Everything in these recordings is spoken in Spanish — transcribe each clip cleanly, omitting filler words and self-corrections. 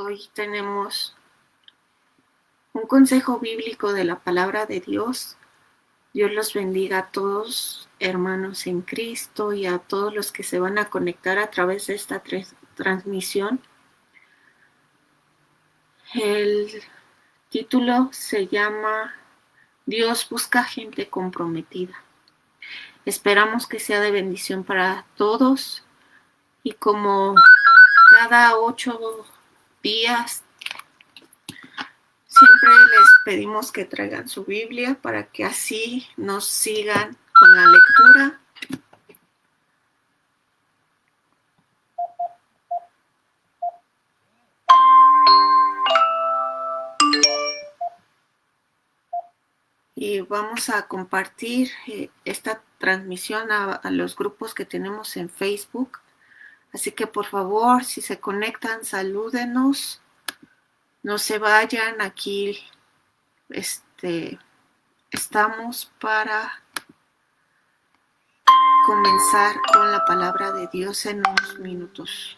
Hoy tenemos un consejo bíblico de la palabra de Dios. Dios los bendiga a todos, hermanos en Cristo, y a todos los que se van a conectar a través de esta transmisión. El título se llama Dios busca gente comprometida. Esperamos que sea de bendición para todos, y como cada 8 días siempre les pedimos que traigan su Biblia para que así nos sigan con la lectura. Y vamos a compartir esta transmisión a los grupos que tenemos en Facebook. Así que por favor, si se conectan, salúdenos. No se vayan, aquí estamos para comenzar con la palabra de Dios en unos minutos.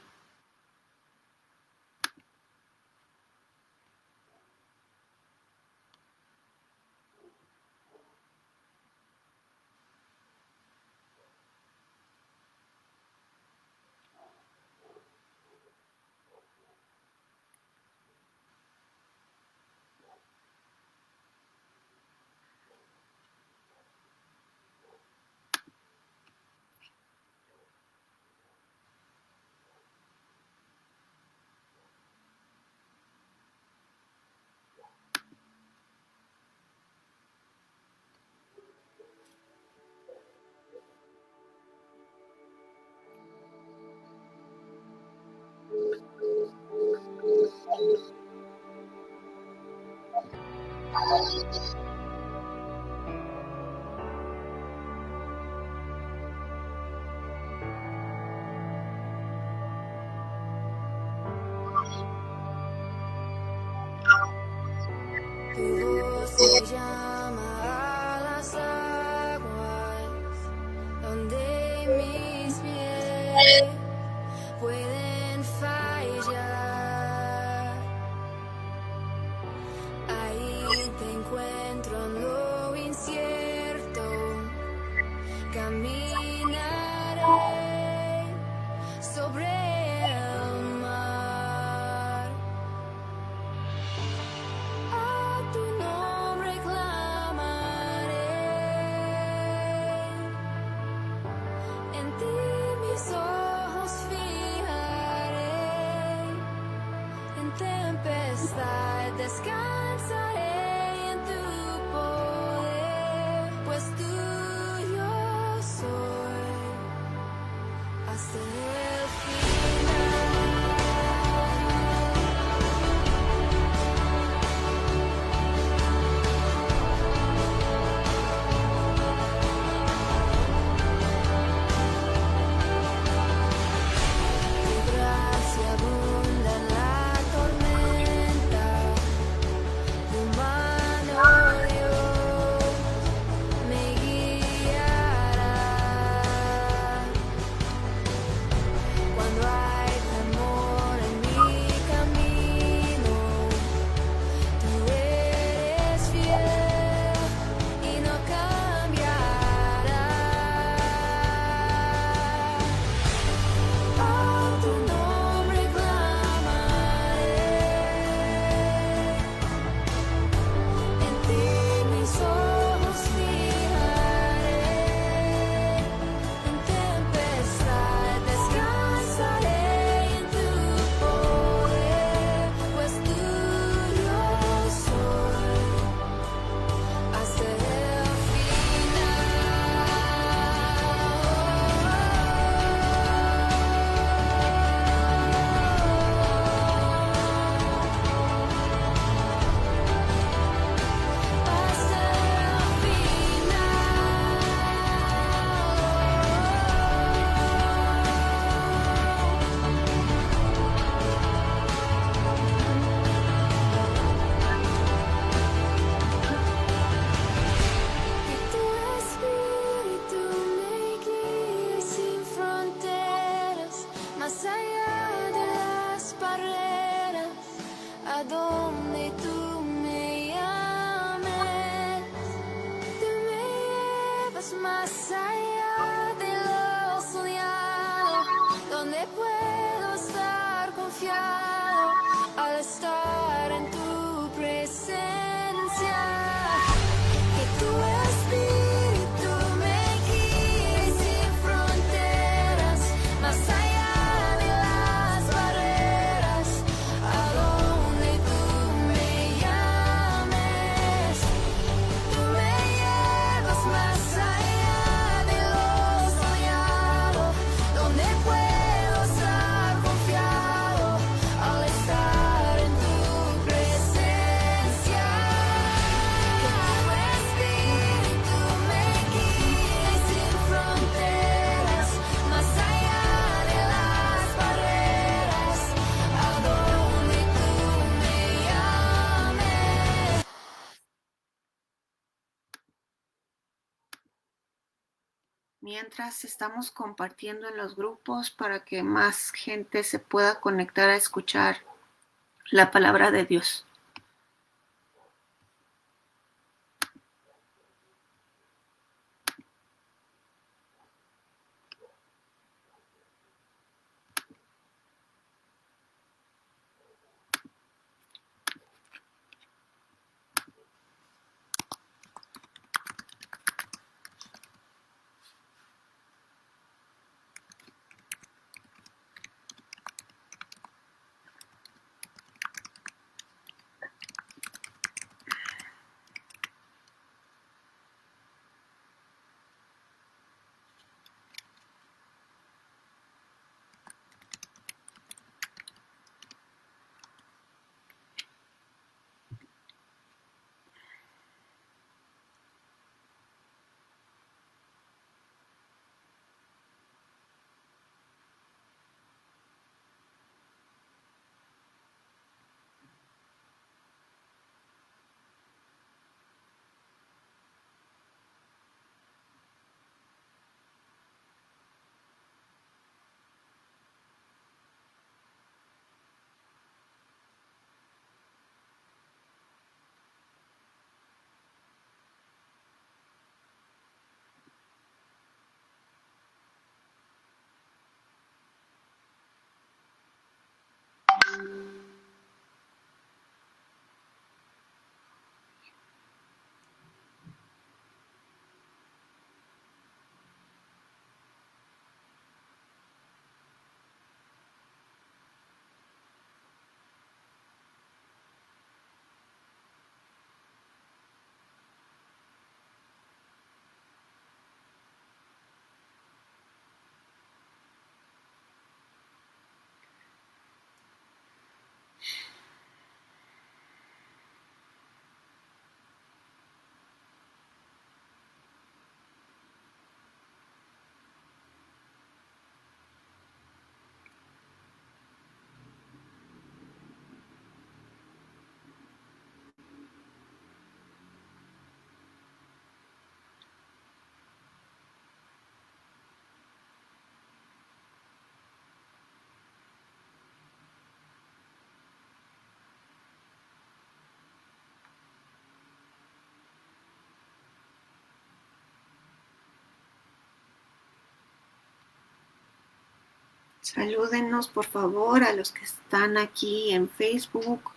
Tu voz me llama a las aguas, donde mis pies pueden fallar. Ahí te encuentro en lo incierto, caminaré sobre el mar. Tu nombre clamaré, en ti mis ojos fijaré, en tempestad descansaré en tu poder, pues tuyo soy hasta el final. a donde tú me llames. Tú me llevas más allá de lo soñado, donde puedo estar confiado al estar en tu presencia. Que tu espíritu me guíe sin fronteras, más allá de las barreras, a donde tú me llames. Tú me llevas más allá de lo soñado, donde puedo estar confiado al estar en tu presencia. Que tu espíritu me guíe sin fronteras, más allá de las barreras, a donde tú me llames. Mientras estamos compartiendo en los grupos para que más gente se pueda conectar a escuchar la palabra de Dios. Salúdenos por favor a los que están aquí en Facebook.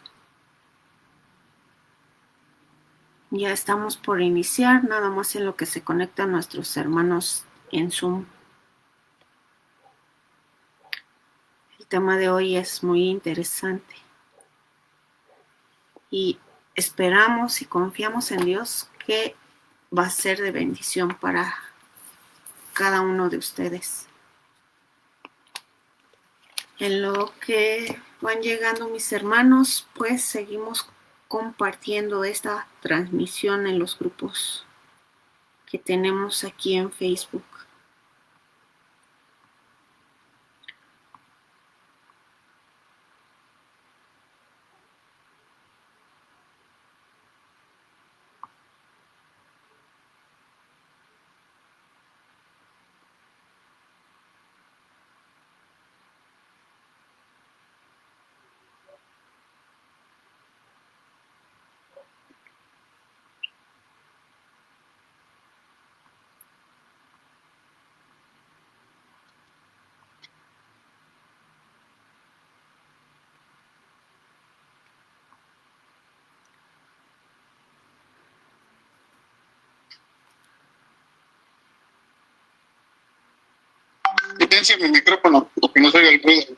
Ya estamos por iniciar, nada más en lo que se conectan nuestros hermanos en Zoom. El tema de hoy es muy interesante y esperamos y confiamos en Dios que va a ser de bendición para cada uno de ustedes. En lo que van llegando mis hermanos, pues seguimos compartiendo esta transmisión en los grupos que tenemos aquí en Facebook. silencie mi micrófono, porque no se oiga el ruido.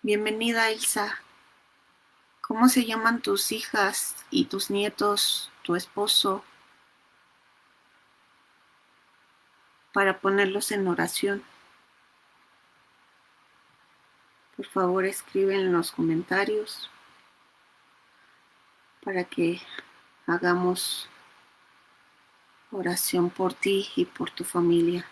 Bienvenida, Ilsa. ¿Cómo se llaman tus hijas y tus nietos, tu esposo, para ponerlos en oración? Por favor, escribe en los comentarios para que hagamos oración por ti y por tu familia.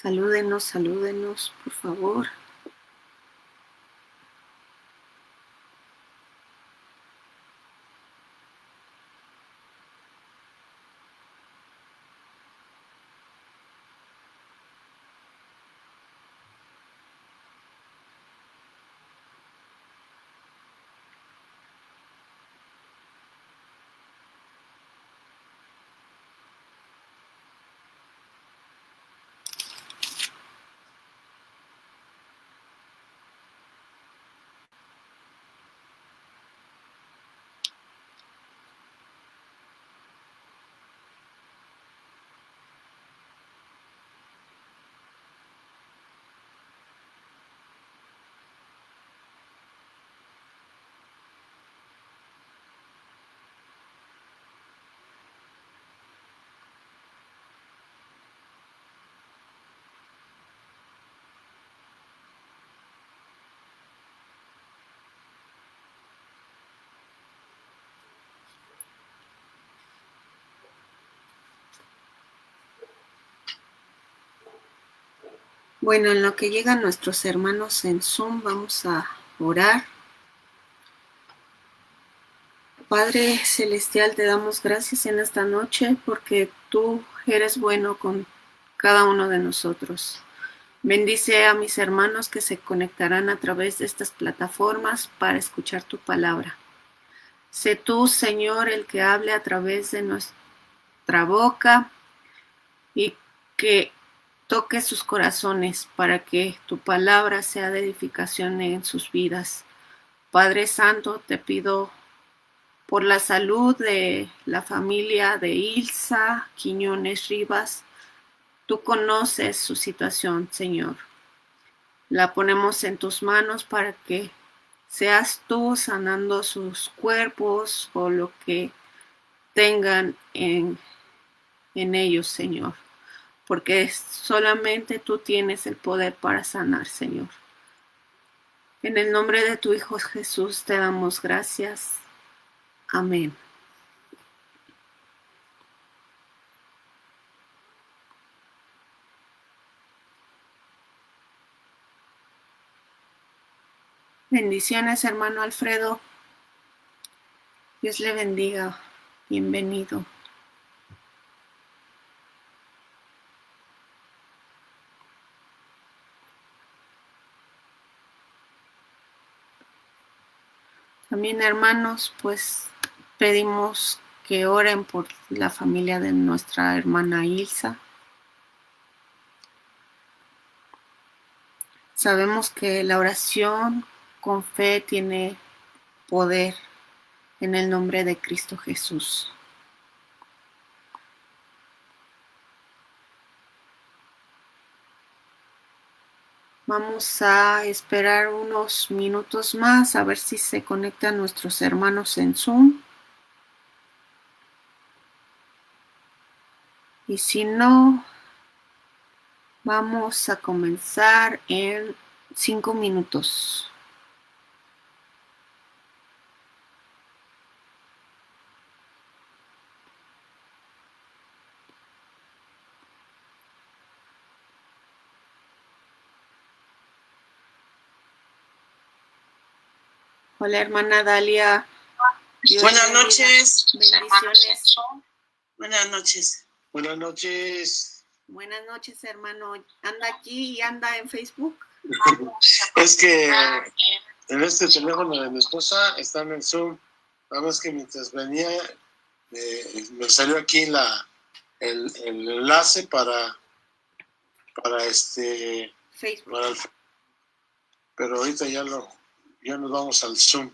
Salúdenos, salúdenos, por favor. Bueno, en lo que llegan nuestros hermanos en Zoom, vamos a orar. Padre Celestial, te damos gracias en esta noche porque tú eres bueno con cada uno de nosotros. Bendice a mis hermanos que se conectarán a través de estas plataformas para escuchar tu palabra. Sé tú, Señor, el que hable a través de nuestra boca y que toque sus corazones para que tu palabra sea de edificación en sus vidas. Padre Santo, te pido por la salud de la familia de Ilsa Quiñones Rivas. Tú conoces su situación, Señor. La ponemos en tus manos para que seas tú sanando sus cuerpos o lo que tengan en ellos, Señor. Porque solamente tú tienes el poder para sanar, Señor. En el nombre de tu Hijo Jesús te damos gracias. Amén. Bendiciones, hermano Alfredo. Dios le bendiga. Bienvenido. También, hermanos, pues pedimos que oren por la familia de nuestra hermana Ilsa. Sabemos que la oración con fe tiene poder en el nombre de Cristo Jesús. Vamos a esperar unos minutos más a ver si se conectan nuestros hermanos en Zoom. Y si no, vamos a comenzar en 5 minutos. Hola, hermana Dalia. Dios Buenas bendiga. noches. Bendiciones. Buenas noches. Buenas noches. Buenas noches, hermano. ¿Anda aquí y anda en Facebook? Es que en este teléfono de mi esposa está en el Zoom. Nada más que mientras venía, me salió aquí el enlace para Facebook. pero ahorita ya nos vamos al Zoom.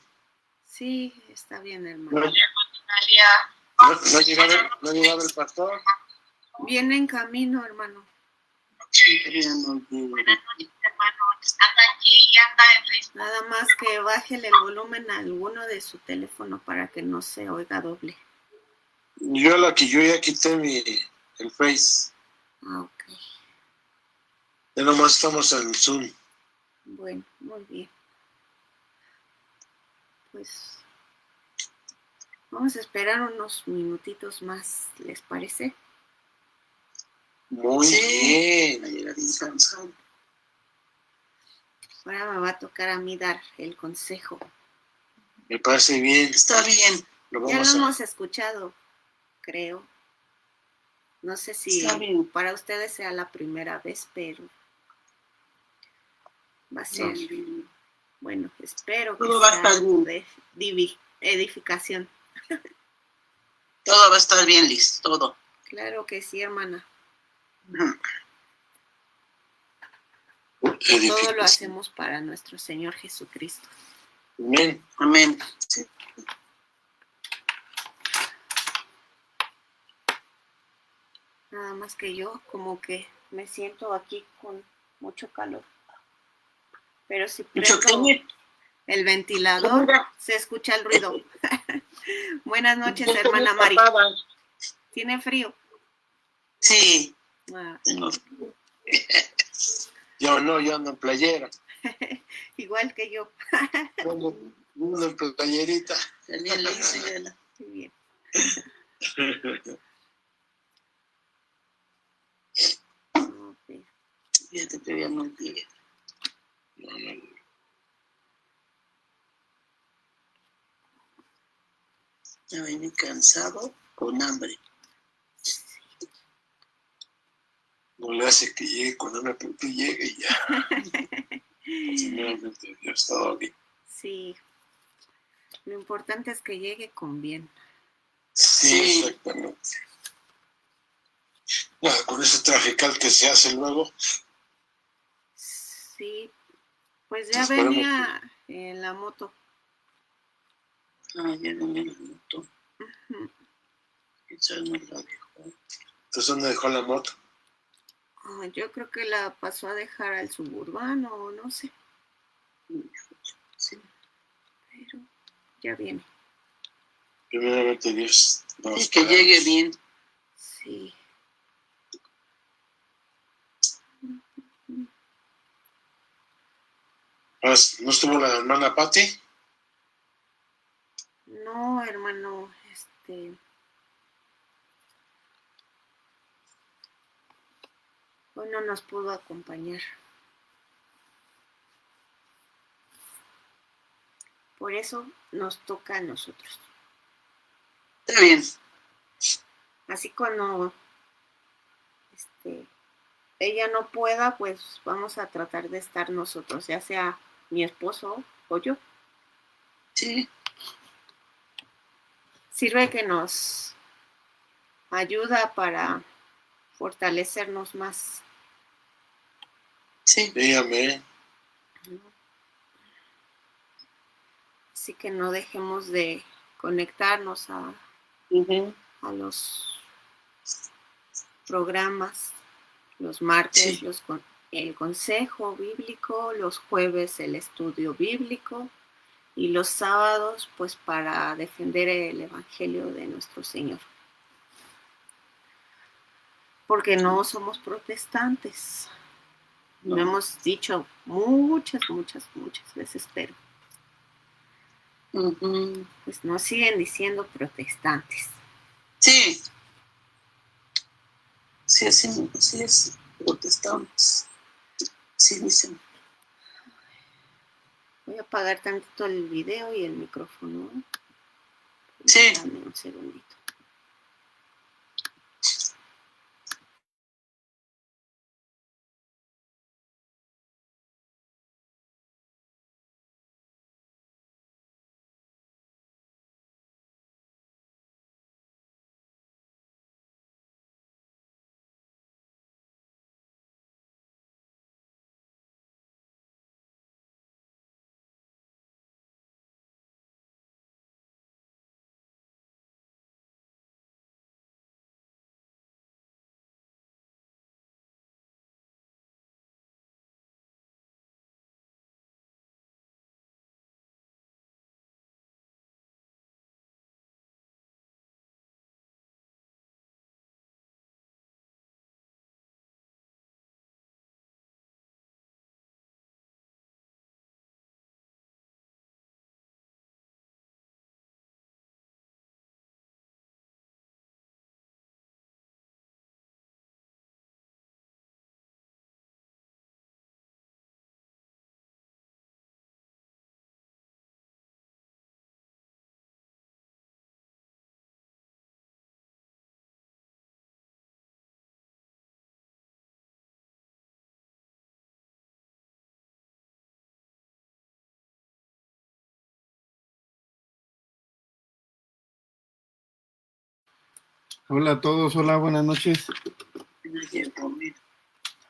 Sí, está bien, ¿No, hermano. no llegaba el pastor? Viene en camino, hermano. Nada más que bájele el volumen a alguno de su teléfono para que no se oiga doble. Yo ya quité el Face. Ah, ok. Ya nomás estamos en el Zoom. Bueno, muy bien. Pues vamos a esperar unos minutitos más, ¿les parece? Muy bien. Ayer bien cansado. Ahora me va a tocar a mí dar el consejo. Me parece bien. Está bien. Lo Ya lo vamos a... hemos escuchado, creo. No sé si Está bien. para ustedes sea la primera vez, pero va a ser, bueno, espero que Todo va a sea estar bien. de edificación. Todo va a estar bien, Liz. Todo. Claro que sí, hermana. Ujú. Que todo lo hacemos para nuestro Señor Jesucristo. Amén. Amén. Sí. Nada más que yo como que me siento aquí con mucho calor. Pero si Mucho prendo que el ventilador, se escucha el ruido. Buenas noches, Yo hermana tengo Mari. tapada. ¿Tiene frío? Sí. Ah, Tengo... Yo ando en playera. igual que yo. Yo ando en playerita. También le hice ya la... Muy bien. Ok. Ya te pedía muy bien. Ya vine cansado, con hambre. No le hace que llegue cuando una pero que llegue y ya. Primeramente Dios, todo bien. Sí. Lo importante es que llegue con bien. Sí, exactamente. Ya, con ese trafical que se hace luego, Sí. Pues ya Esperemos venía en la moto. Ah, ya vine la moto. Ujú. Quizás no la dejó. entonces ¿dónde dejó la moto? Ah, yo creo que la pasó a dejar al suburbano o no sé, Sí. pero ya viene. Primeramente Dios. Vamos Sí, que para- llegue bien. Sí. ¿No estuvo la hermana Patti? No, hermano, hoy no nos pudo acompañar. Por eso nos toca a nosotros. Está bien. Así cuando ella no pueda, pues vamos a tratar de estar nosotros, ya sea mi esposo o yo. Sí, Sirve que nos ayuda para fortalecernos más. sí. Dígame. ¿No? Así que no dejemos de conectarnos Ujú. a los programas, los martes, Sí. el consejo bíblico, los jueves el estudio bíblico y los sábados pues para defender el evangelio de nuestro Señor. Porque no somos protestantes. No. Lo hemos dicho muchas veces, pero Ujú. pues nos siguen diciendo protestantes. Sí. Sí, así es. Protestamos. Sí, dicen. Voy a apagar tantito el video y el micrófono. Sí. Dame un segundito. Hola a todos, hola, buenas noches.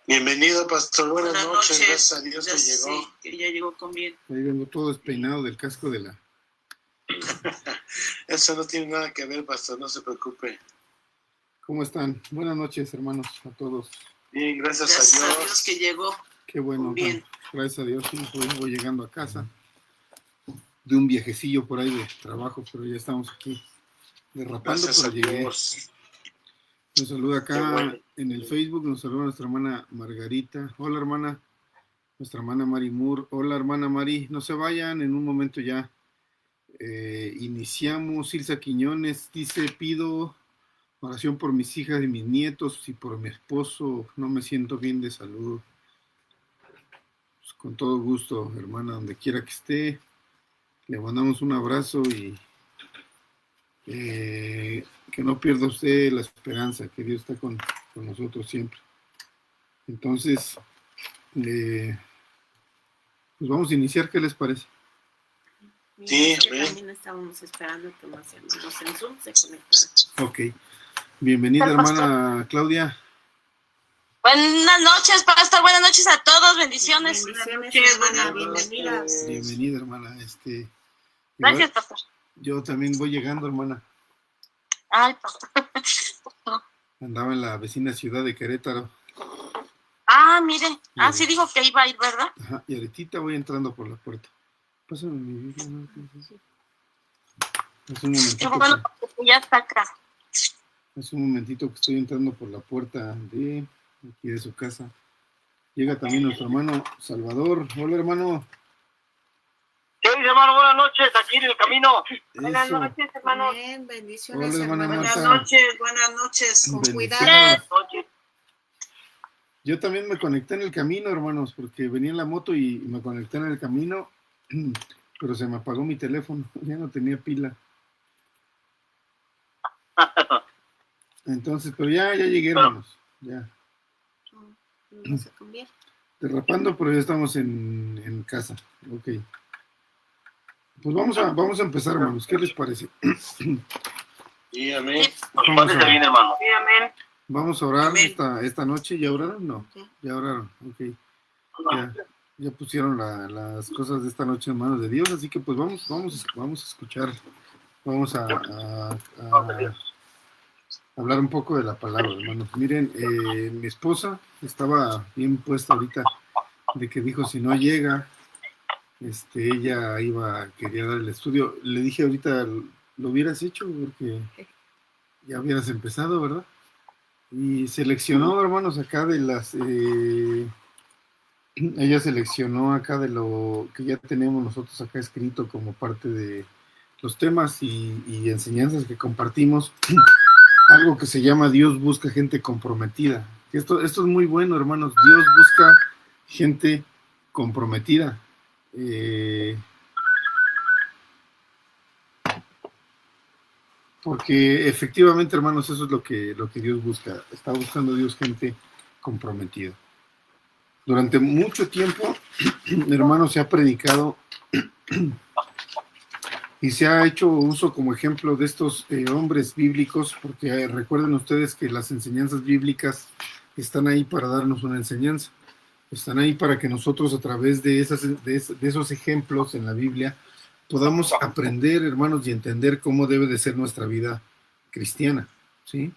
Bienvenido, pastor. Buenas noches. Gracias a Dios Ya que sí, llegó. que ya llegó con bien. Ahí vengo todo despeinado del casco de la... Eso no tiene nada que ver, pastor. No se preocupe. ¿Cómo están? Buenas noches, hermanos, a todos. Bien, gracias Gracias a a Dios. Dios que llegó. Qué bueno, Bien. gracias a Dios, sí, voy llegando a casa de un viajecillo por ahí de trabajo, pero ya estamos aquí derrapando, Gracias a pero llegué. Dios. Nos saluda Qué acá bueno. en el Facebook, nos saluda nuestra hermana Margarita. Hola, hermana. Nuestra hermana Mari Moore. Hola, hermana Mari. No se vayan, en un momento ya iniciamos. Ilsa Quiñones dice, pido oración por mis hijas y mis nietos y por mi esposo. No me siento bien de salud. Pues con todo gusto, hermana, donde quiera que esté. Le mandamos un abrazo y que no pierda usted la esperanza, que Dios está con nosotros siempre. Entonces, pues vamos a iniciar, ¿qué les parece? Sí, Que amén. también estábamos esperando que más hermanos en Zoom se conectaran. Ok. Bienvenida, hermana Claudia. Buenas noches, pastor. Buenas noches a todos. Bendiciones. Bendiciones, noches, hermana, buenas bienvenida. Bienvenida, hermana. Gracias, pastor. Yo también voy llegando, hermana. Ay, pastor. Andaba en la vecina ciudad de Querétaro. Ah, mire. Ah, sí dijo que iba a ir, ¿verdad? Ajá, y ahorita voy entrando por la puerta. Pásame mi Biblia, ¿no? Es un Qué momentito, bueno que ya está acá. es un momentito que estoy entrando por la puerta de aquí de su casa. Llega también nuestro hermano Salvador. Hola, hermano. ¿Qué dice, hermano? Buenas noches, aquí en el camino. Buenas Eso. noches, hermano. Amén, bendiciones, Hola, hermana hermano. Buenas Marta. noches, buenas noches. Con Bendiciones. cuidado. Noches. Yo también me conecté en el camino, hermanos, porque venía en la moto y me conecté en el camino. pero se me apagó mi teléfono, ya no tenía pila. Entonces, pero ya llegué, hermanos, ya. No se convierte. Derrapando, pero ya estamos en casa. Ok. Pues vamos a empezar, hermanos. ¿Qué les parece? Y amén. Pásese bien, hermano. Sí, amén. Vamos a orar Amén. esta noche. ¿Ya oraron? No. Sí. Ya oraron. Ok. Ya pusieron las cosas de esta noche en manos de Dios. Así que pues vamos a escuchar. Vamos a hablar un poco de la palabra, hermanos. Miren, mi esposa estaba bien puesta ahorita de que dijo si no llega, ella quería dar el estudio. Le dije ahorita, lo hubieras hecho porque ya hubieras empezado, ¿verdad? Y seleccionó, hermanos, acá de las... ella seleccionó acá de lo que ya tenemos nosotros acá escrito como parte de los temas y enseñanzas que compartimos. Algo que se llama Dios busca gente comprometida. Esto es muy bueno, hermanos. Dios busca gente comprometida. Porque efectivamente, hermanos, eso es lo que Dios busca. Está buscando Dios gente comprometida. Durante mucho tiempo, hermanos, se ha predicado y se ha hecho uso como ejemplo de estos hombres bíblicos, porque recuerden ustedes que las enseñanzas bíblicas están ahí para darnos una enseñanza. Están ahí para que nosotros a través de esos ejemplos en la Biblia podamos aprender, hermanos, y entender cómo debe de ser nuestra vida cristiana, ¿sí?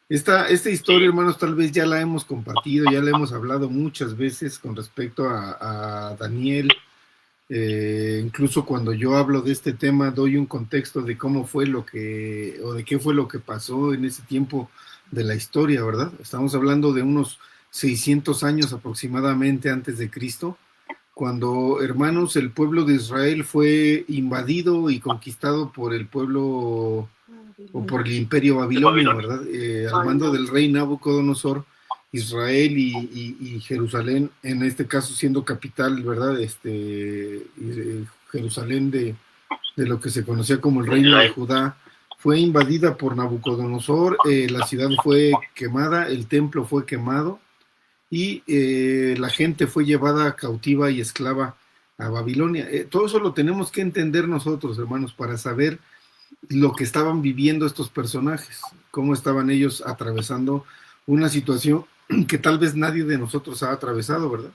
Esta historia, hermanos, tal vez ya la hemos compartido, ya la hemos hablado muchas veces con respecto a Daniel. Incluso cuando yo hablo de este tema, doy un contexto de cómo fue de qué fue lo que pasó en ese tiempo de la historia, ¿verdad? Estamos hablando de unos 600 años aproximadamente antes de Cristo, cuando, hermanos, el pueblo de Israel fue invadido y conquistado por el pueblo o por el imperio babilonio, ¿verdad? Al mando del rey Nabucodonosor, Israel y Jerusalén, en este caso siendo capital, ¿verdad? Jerusalén de lo que se conocía como el reino de Judá, fue invadida por Nabucodonosor, la ciudad fue quemada, el templo fue quemado y la gente fue llevada cautiva y esclava a Babilonia. Todo eso lo tenemos que entender nosotros, hermanos, para saber lo que estaban viviendo estos personajes, cómo estaban ellos atravesando una situación que tal vez nadie de nosotros ha atravesado, ¿verdad?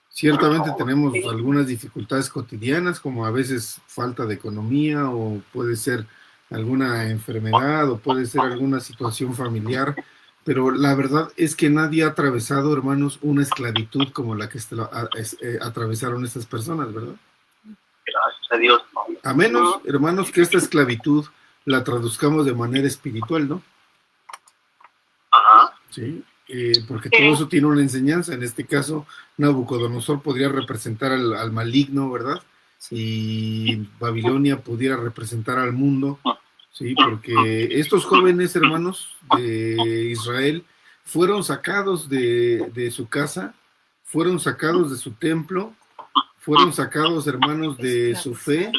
Ciertamente tenemos algunas dificultades cotidianas, como a veces falta de economía, o puede ser alguna enfermedad, o puede ser alguna situación familiar, pero la verdad es que nadie ha atravesado, hermanos, una esclavitud como la que atravesaron estas personas, ¿verdad? Gracias a Dios. A menos, hermanos, que esta esclavitud la traduzcamos de manera espiritual, ¿no? Ajá. Sí, porque todo eso tiene una enseñanza. En este caso, Nabucodonosor podría representar al maligno, ¿verdad? Y Babilonia pudiera representar al mundo, sí, porque estos jóvenes, hermanos, de Israel fueron sacados de su casa, fueron sacados de su templo, fueron sacados, hermanos, de su fe,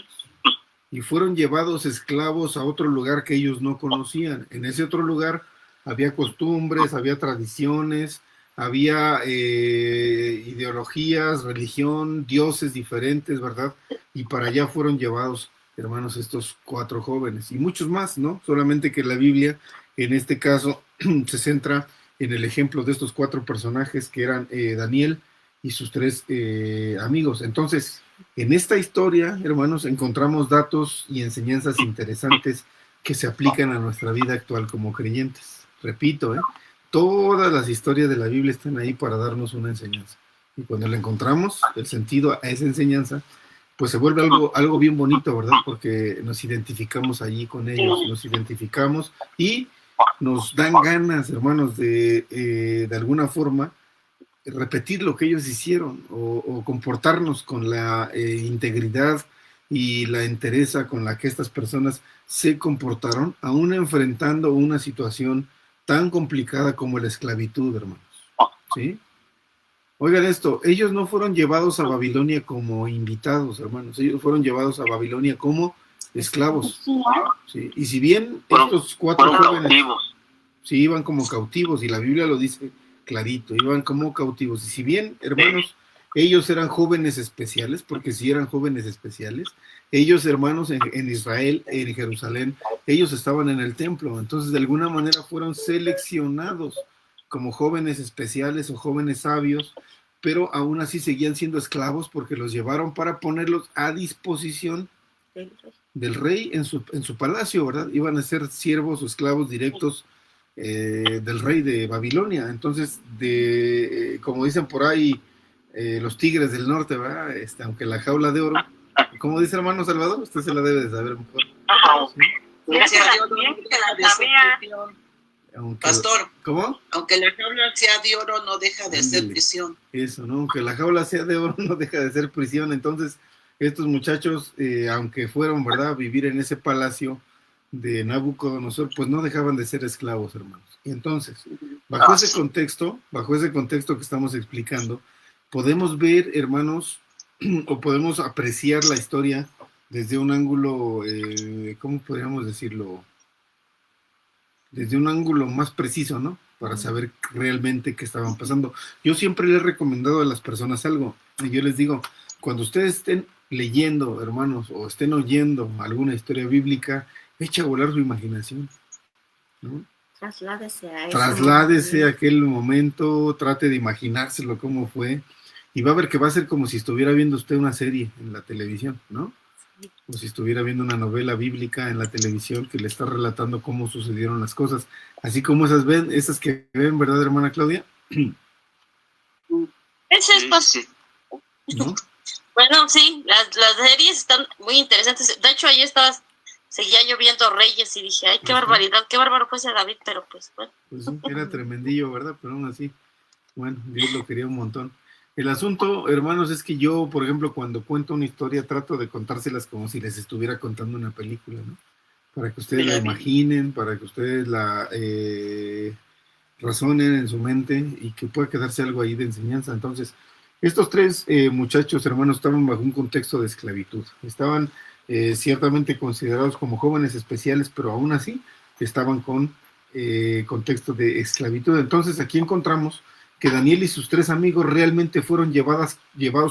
y fueron llevados esclavos a otro lugar que ellos no conocían. En ese otro lugar había costumbres, había tradiciones, había ideologías, religión, dioses diferentes, ¿verdad? Y para allá fueron llevados, hermanos, estos 4 jóvenes, y muchos más, ¿no? Solamente que la Biblia, en este caso, se centra en el ejemplo de estos 4 personajes que eran Daniel y sus 3 amigos. Entonces, en esta historia, hermanos, encontramos datos y enseñanzas interesantes que se aplican a nuestra vida actual como creyentes. Repito, todas las historias de la Biblia están ahí para darnos una enseñanza. Y cuando le encontramos el sentido a esa enseñanza, pues se vuelve algo bien bonito, ¿verdad? Porque nos identificamos allí con ellos, nos identificamos y nos dan ganas, hermanos, de alguna forma repetir lo que ellos hicieron o comportarnos con la integridad y la entereza con la que estas personas se comportaron, aún enfrentando una situación tan complicada como la esclavitud, hermanos. ¿Sí? Oigan esto, ellos no fueron llevados a Babilonia como invitados, hermanos, ellos fueron llevados a Babilonia como esclavos. ¿Sí? Y si bien estos cuatro Fueron jóvenes cautivos. sí iban como cautivos, y la Biblia lo dice clarito, iban como cautivos. Y si bien, hermanos, ellos eran jóvenes especiales, porque si eran jóvenes especiales, ellos, hermanos, en Israel, en Jerusalén, ellos estaban en el templo, entonces de alguna manera fueron seleccionados como jóvenes especiales o jóvenes sabios, pero aún así seguían siendo esclavos porque los llevaron para ponerlos a disposición del rey en su palacio, ¿verdad? Iban a ser siervos o esclavos directos del rey de Babilonia. Entonces, como dicen por ahí los tigres del norte, ¿verdad? Aunque la jaula de oro, ¿cómo dice hermano Salvador? Usted se la debe de saber mejor. ¿Sí? Bien que la sabía. Pastor, ¿Cómo? aunque la jaula sea de oro, no deja de ser Ándele. prisión. Eso, ¿no? Aunque la jaula sea de oro, no deja de ser prisión. Entonces, estos muchachos, aunque fueron, ¿verdad?, a vivir en ese palacio de Nabucodonosor, pues no dejaban de ser esclavos, hermanos. Y entonces, bajo ese contexto que estamos explicando, podemos ver, hermanos, o podemos apreciar la historia desde un ángulo, ¿cómo podríamos decirlo? Desde un ángulo más preciso, ¿no? Para saber realmente qué estaban pasando. Yo siempre les he recomendado a las personas algo, y yo les digo, cuando ustedes estén leyendo, hermanos, o estén oyendo alguna historia bíblica, echa a volar su imaginación, ¿no? Trasládese a aquel momento, trate de imaginárselo cómo fue, y va a ver que va a ser como si estuviera viendo usted una serie en la televisión, ¿no? O si estuviera viendo una novela bíblica en la televisión que le está relatando cómo sucedieron las cosas, así como esas que ven, ¿verdad, hermana Claudia? Ese es Sí. ¿No? Bueno, sí, las series están muy interesantes. De hecho, ahí seguía lloviendo Reyes y dije, ay, qué barbaridad, qué bárbaro fue ese David, pero pues bueno. Pues sí, era tremendillo, ¿verdad? Pero aún así, bueno, Dios lo quería un montón. El asunto, hermanos, es que yo, por ejemplo, cuando cuento una historia, trato de contárselas como si les estuviera contando una película, ¿no? Para que ustedes la imaginen, para que ustedes la razonen en su mente y que pueda quedarse algo ahí de enseñanza. Entonces, estos tres muchachos, hermanos, estaban bajo un contexto de esclavitud. Estaban ciertamente considerados como jóvenes especiales, pero aún así estaban con contexto de esclavitud. Entonces, aquí encontramos que Daniel y sus tres amigos realmente fueron llevados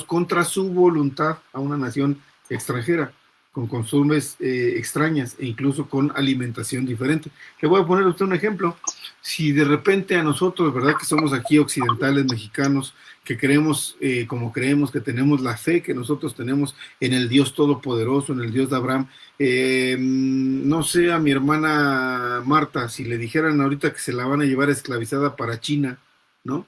contra su voluntad a una nación extranjera, con costumbres extrañas e incluso con alimentación diferente. Le voy a poner a usted un ejemplo. Si de repente a nosotros, ¿verdad?, que somos aquí occidentales, mexicanos, que creemos, como creemos, que tenemos la fe que nosotros tenemos en el Dios Todopoderoso, en el Dios de Abraham, no sé, a mi hermana Marta, si le dijeran ahorita que se la van a llevar esclavizada para China, ¿no?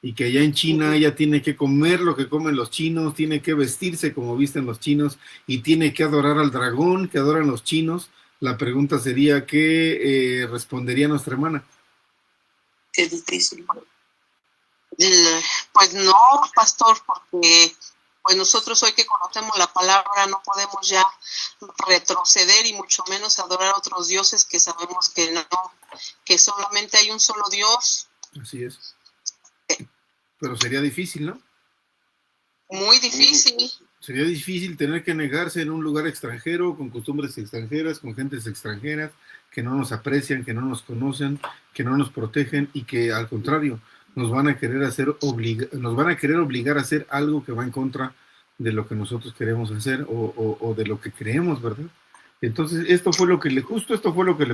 Y que allá en China ella tiene que comer lo que comen los chinos, tiene que vestirse como visten los chinos y tiene que adorar al dragón que adoran los chinos. La pregunta sería, ¿qué respondería nuestra hermana? Qué difícil. Pues no, pastor, porque pues nosotros hoy que conocemos la palabra no podemos ya retroceder y mucho menos adorar a otros dioses que sabemos que no, que solamente hay un solo Dios. Así es. Pero sería difícil, ¿no? Muy difícil. Sería difícil tener que negarse en un lugar extranjero, con costumbres extranjeras, con gentes extranjeras, que no nos aprecian, que no nos conocen, que no nos protegen y que al contrario nos van a querer obligar a hacer algo que va en contra de lo que nosotros queremos hacer o de lo que creemos, ¿verdad? Entonces esto fue lo que le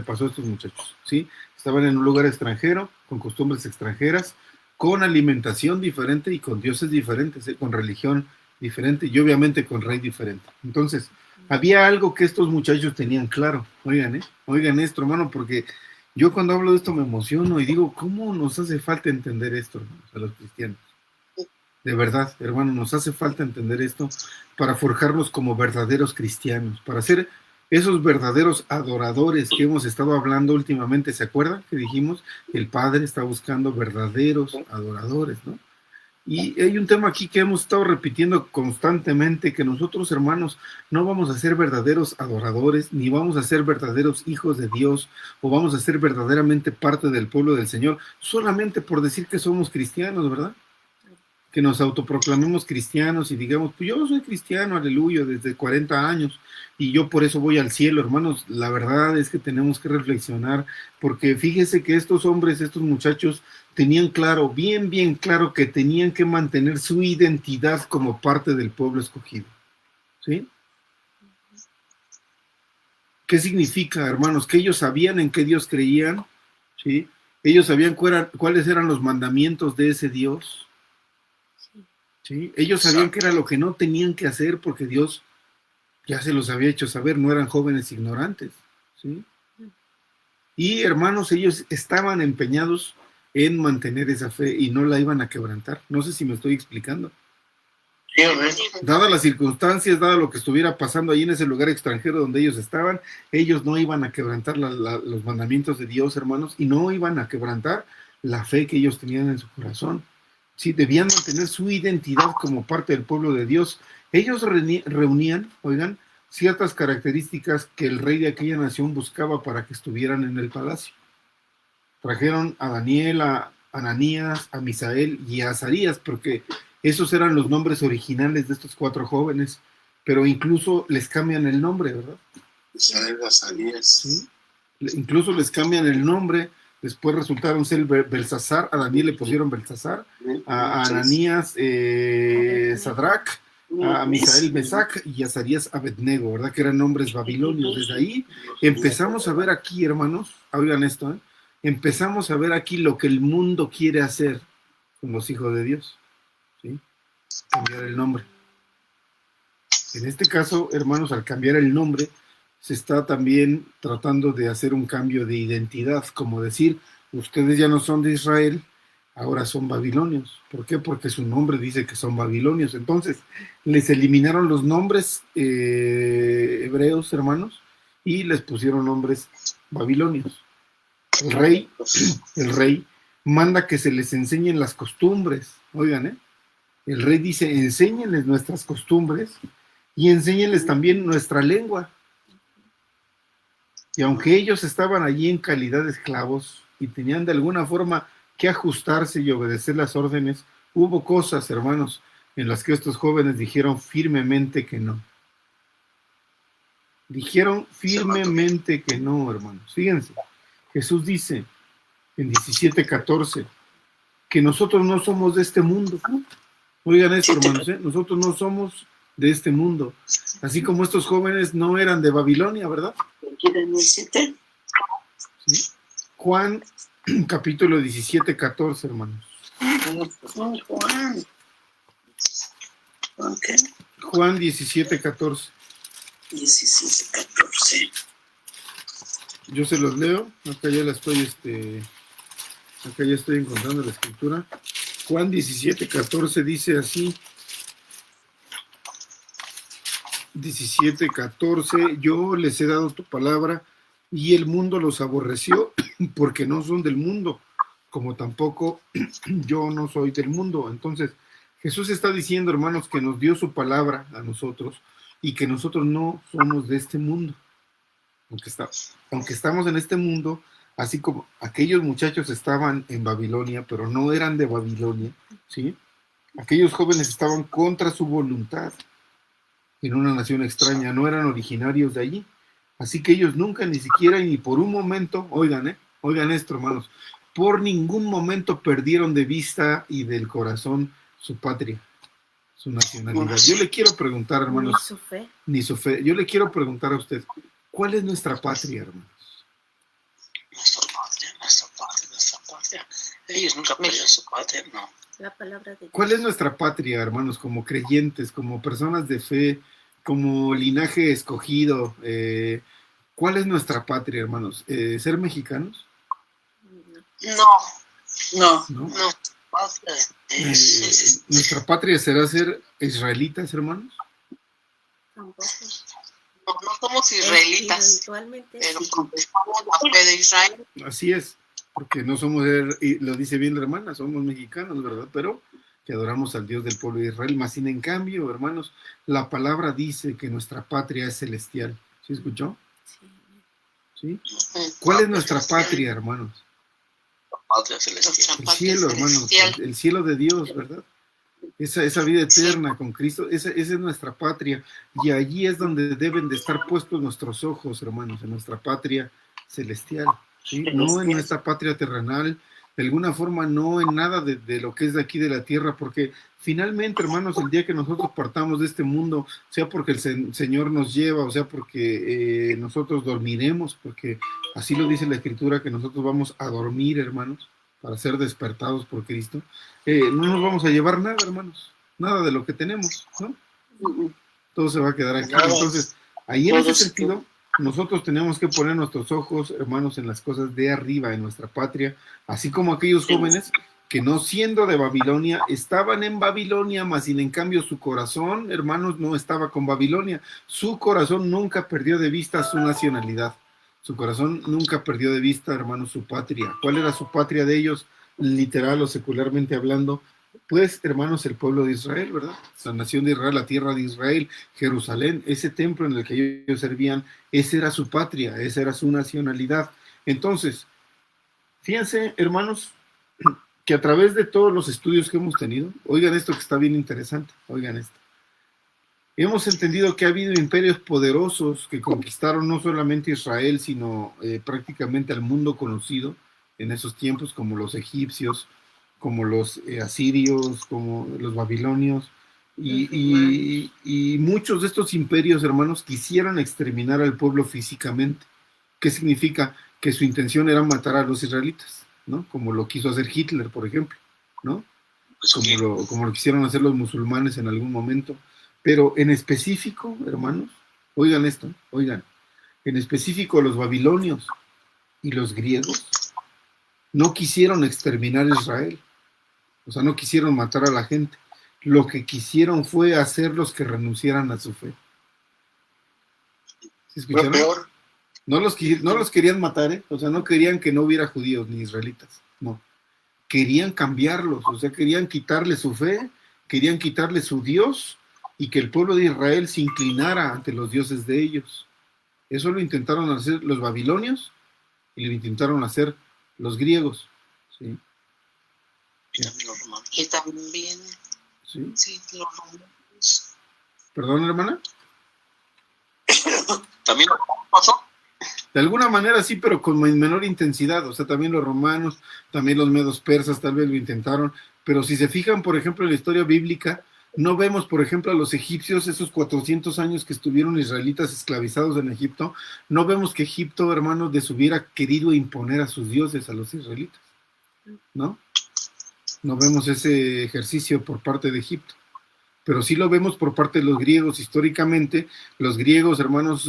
pasó a estos muchachos, ¿sí? Estaban en un lugar extranjero, con costumbres extranjeras, con alimentación diferente y con dioses diferentes, con religión diferente y obviamente con rey diferente. Entonces, había algo que estos muchachos tenían claro. Oigan esto, hermano, porque yo cuando hablo de esto me emociono y digo, ¿cómo nos hace falta entender esto, hermanos, a los cristianos? De verdad, hermano, nos hace falta entender esto para forjarnos como verdaderos cristianos, para ser esos verdaderos adoradores que hemos estado hablando últimamente. ¿Se acuerdan que dijimos? El Padre está buscando verdaderos adoradores, ¿no? Y hay un tema aquí que hemos estado repitiendo constantemente, que nosotros, hermanos, no vamos a ser verdaderos adoradores, ni vamos a ser verdaderos hijos de Dios, o vamos a ser verdaderamente parte del pueblo del Señor, solamente por decir que somos cristianos, ¿verdad? que nos autoproclamemos cristianos y digamos, pues yo soy cristiano, aleluya, desde 40 años y yo por eso voy al cielo, hermanos. La verdad es que tenemos que reflexionar, porque fíjese que estos hombres, estos muchachos, tenían claro, bien claro, que tenían que mantener su identidad como parte del pueblo escogido. ¿Sí? ¿Qué significa, hermanos? Que ellos sabían en qué Dios creían, ¿sí? Ellos sabían cuáles eran los mandamientos de ese Dios, ¿sí? Ellos sabían qué era lo que no tenían que hacer porque Dios ya se los había hecho saber, no eran jóvenes ignorantes, ¿sí? Y, hermanos, ellos estaban empeñados en mantener esa fe y no la iban a quebrantar. No sé si me estoy explicando. Sí, amén. Dadas las circunstancias, dado lo que estuviera pasando ahí en ese lugar extranjero donde ellos estaban, ellos no iban a quebrantar los mandamientos de Dios, hermanos, y no iban a quebrantar la fe que ellos tenían en su corazón. Sí, debían mantener su identidad como parte del pueblo de Dios. Ellos reunían, oigan, ciertas características que el rey de aquella nación buscaba para que estuvieran en el palacio. Trajeron a Daniel, a Ananías, a Misael y a Azarías, porque esos eran los nombres originales de estos 4 jóvenes, pero incluso les cambian el nombre, ¿verdad? ¿Sí? Incluso les cambian el nombre, después resultaron ser Belsasar, a Daniel le pusieron Belsasar, a Ananías Sadrach, a Misael Mesac y a Azarías Abednego, ¿verdad? Que eran nombres babilonios. Desde ahí empezamos a ver aquí, hermanos, oigan esto, empezamos a ver aquí lo que el mundo quiere hacer con los hijos de Dios. ¿Sí? Cambiar el nombre. En este caso, hermanos, al cambiar el nombre, se está también tratando de hacer un cambio de identidad, como decir, ustedes ya no son de Israel, ahora son babilonios. ¿Por qué? Porque su nombre dice que son babilonios. Entonces, les eliminaron los nombres hebreos, hermanos, y les pusieron nombres babilonios. El rey manda que se les enseñen las costumbres. Oigan, el rey dice, enséñenles nuestras costumbres y enséñenles también nuestra lengua. Y aunque ellos estaban allí en calidad de esclavos y tenían de alguna forma que ajustarse y obedecer las órdenes, hubo cosas, hermanos, en las que estos jóvenes dijeron firmemente que no. Dijeron firmemente que no, hermanos. Fíjense, Jesús dice en 17:14 que nosotros no somos de este mundo. Oigan esto, hermanos, nosotros no somos de este mundo. Así como estos jóvenes no eran de Babilonia, ¿verdad? ¿Sí? Juan, capítulo 17:14, hermanos. Juan 17:14. 17:14. Yo se los leo. Acá ya estoy encontrando la escritura. Juan 17:14 dice así. 17:14, yo les he dado tu palabra y el mundo los aborreció porque no son del mundo, como tampoco yo no soy del mundo. Entonces, Jesús está diciendo, hermanos, que nos dio su palabra a nosotros y que nosotros no somos de este mundo. Aunque estamos en este mundo, así como aquellos muchachos estaban en Babilonia, pero no eran de Babilonia, ¿sí? Aquellos jóvenes estaban contra su voluntad en una nación extraña, no eran originarios de allí. Así que ellos nunca, ni siquiera, ni por un momento, oigan esto, hermanos, por ningún momento perdieron de vista y del corazón su patria, su nacionalidad. Yo le quiero preguntar, hermanos, ni su fe. Yo le quiero preguntar a usted, ¿cuál es nuestra patria, hermanos? Nuestra patria. Ellos nunca perdieron su patria, no. La palabra de Dios. ¿Cuál es nuestra patria, hermanos, como creyentes, como personas de fe, como linaje escogido? ¿Cuál es nuestra patria, hermanos? ¿Ser mexicanos? No. ¿Nuestra patria será ser israelitas, hermanos? Tampoco. No somos israelitas, pero confesamos la fe de Israel. Así es, porque no somos, lo dice bien la hermana, somos mexicanos, ¿verdad? Pero que adoramos al Dios del pueblo de Israel. Más sin en cambio, hermanos, la palabra dice que nuestra patria es celestial. ¿Sí escuchó? ¿Sí? ¿Cuál es nuestra patria, hermanos? La patria celestial. El cielo, hermanos, el cielo de Dios, ¿verdad? esa vida eterna con Cristo, esa es nuestra patria, y allí es donde deben de estar puestos nuestros ojos, hermanos, en nuestra patria celestial, ¿sí? No en nuestra patria terrenal, de alguna forma no en nada de lo que es de aquí de la tierra, porque finalmente, hermanos, el día que nosotros partamos de este mundo, sea porque el Señor nos lleva, o sea porque nosotros dormiremos, porque así lo dice la Escritura, que nosotros vamos a dormir, hermanos, para ser despertados por Cristo, no nos vamos a llevar nada, hermanos, nada de lo que tenemos, ¿no? Todo se va a quedar aquí. Entonces, ahí en ese sentido, nosotros tenemos que poner nuestros ojos, hermanos, en las cosas de arriba, en nuestra patria, así como aquellos jóvenes que no siendo de Babilonia, estaban en Babilonia, mas sin en cambio su corazón, hermanos, no estaba con Babilonia. Su corazón nunca perdió de vista su nacionalidad. Su corazón nunca perdió de vista, hermanos, su patria. ¿Cuál era su patria de ellos, literal o secularmente hablando? Pues, hermanos, el pueblo de Israel, ¿verdad? La nación de Israel, la tierra de Israel, Jerusalén, ese templo en el que ellos servían, esa era su patria, esa era su nacionalidad. Entonces, fíjense, hermanos, que a través de todos los estudios que hemos tenido, oigan esto que está bien interesante, oigan esto. Hemos entendido que ha habido imperios poderosos que conquistaron no solamente Israel, sino prácticamente al mundo conocido en esos tiempos, como los egipcios, como los asirios, como los babilonios, y muchos de estos imperios, hermanos, quisieron exterminar al pueblo físicamente. ¿Qué significa? Que su intención era matar a los israelitas, ¿no? Como lo quiso hacer Hitler, por ejemplo, ¿no? Como lo quisieron hacer los musulmanes en algún momento. Pero en específico, hermanos, oigan esto, oigan, en específico los babilonios y los griegos no quisieron exterminar a Israel, o sea, no quisieron matar a la gente, lo que quisieron fue hacerlos que renunciaran a su fe. ¿Sí escucharon? Peor. No los querían matar, o sea, no querían que no hubiera judíos ni israelitas, no. Querían cambiarlos, o sea, querían quitarle su fe, querían quitarle su Dios, y que el pueblo de Israel se inclinara ante los dioses de ellos. Eso lo intentaron hacer los babilonios y lo intentaron hacer los griegos. ¿Sí? Y también los romanos. Y también, ¿Sí? sí, los romanos. ¿Perdón, hermana? También pasó. De alguna manera sí, pero con menor intensidad. O sea, también los romanos, también los medos persas tal vez lo intentaron. Pero si se fijan, por ejemplo, en la historia bíblica, no vemos, por ejemplo, a los egipcios, esos 400 años que estuvieron israelitas esclavizados en Egipto, no vemos que Egipto, hermanos, les hubiera querido imponer a sus dioses, a los israelitas, ¿no? No vemos ese ejercicio por parte de Egipto, pero sí lo vemos por parte de los griegos. Históricamente, los griegos, hermanos,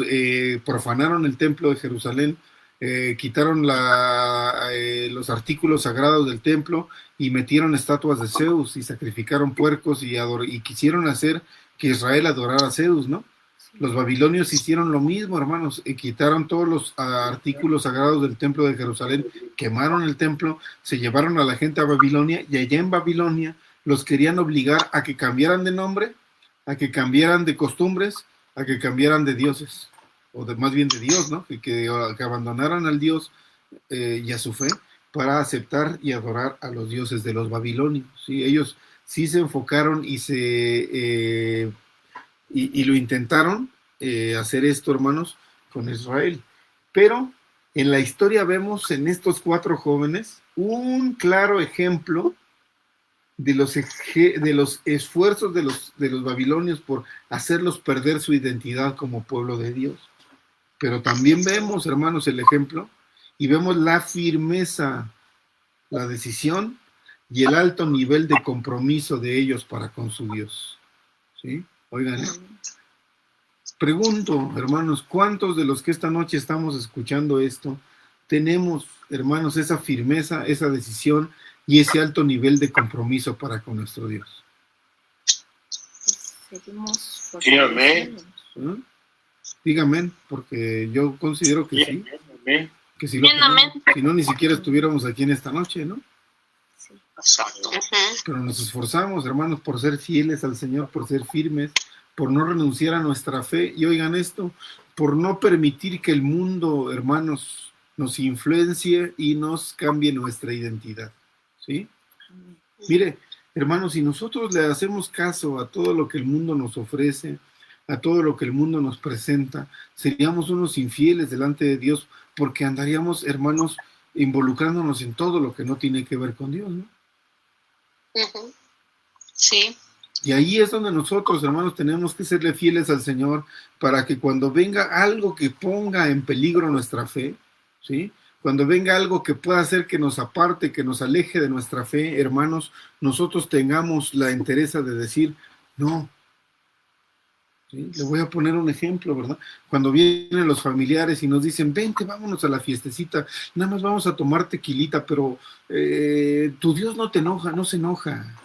profanaron el templo de Jerusalén, quitaron los artículos sagrados del templo y metieron estatuas de Zeus y sacrificaron puercos y quisieron hacer que Israel adorara a Zeus, ¿no? Los babilonios hicieron lo mismo, hermanos, quitaron todos los artículos sagrados del templo de Jerusalén, quemaron el templo, se llevaron a la gente a Babilonia, y allá en Babilonia los querían obligar a que cambiaran de nombre, a que cambiaran de costumbres, a que cambiaran de dioses, o más bien de Dios, ¿no? Que abandonaran al Dios y a su fe para aceptar y adorar a los dioses de los babilonios, ¿sí? Ellos sí se enfocaron y lo intentaron hacer esto, hermanos, con Israel. Pero en la historia vemos en estos 4 jóvenes un claro ejemplo de los esfuerzos de los babilonios por hacerlos perder su identidad como pueblo de Dios. Pero también vemos, hermanos, el ejemplo y vemos la firmeza, la decisión y el alto nivel de compromiso de ellos para con su Dios. ¿Sí? Oigan, pregunto, hermanos, ¿cuántos de los que esta noche estamos escuchando esto tenemos, hermanos, esa firmeza, esa decisión y ese alto nivel de compromiso para con nuestro Dios? Seguimos. Sí, amén. ¿Sí? Dígame, porque yo considero que sí. Amén. Que si, Bien, amén. si no, ni siquiera estuviéramos aquí en esta noche, ¿no? Exacto. Pero nos esforzamos, hermanos, por ser fieles al Señor, por ser firmes, por no renunciar a nuestra fe. Y oigan esto, por no permitir que el mundo, hermanos, nos influencie y nos cambie nuestra identidad. ¿Sí? Mire, Hermanos, si nosotros le hacemos caso a todo lo que el mundo nos ofrece, a todo lo que el mundo nos presenta, seríamos unos infieles delante de Dios, porque andaríamos, hermanos, involucrándonos en todo lo que no tiene que ver con Dios, ¿no? Ujú. Sí, Y ahí es donde nosotros, hermanos, tenemos que serle fieles al Señor para que cuando venga algo que ponga en peligro nuestra fe, ¿sí? Cuando venga algo que pueda hacer que nos aparte, que nos aleje de nuestra fe, hermanos, nosotros tengamos la entereza de decir, no, ¿sí? Le voy a poner un ejemplo, ¿verdad? Cuando vienen los familiares y nos dicen, vente, vámonos a la fiestecita, nada más vamos a tomar tequilita, pero tu Dios no te enoja, no se enoja.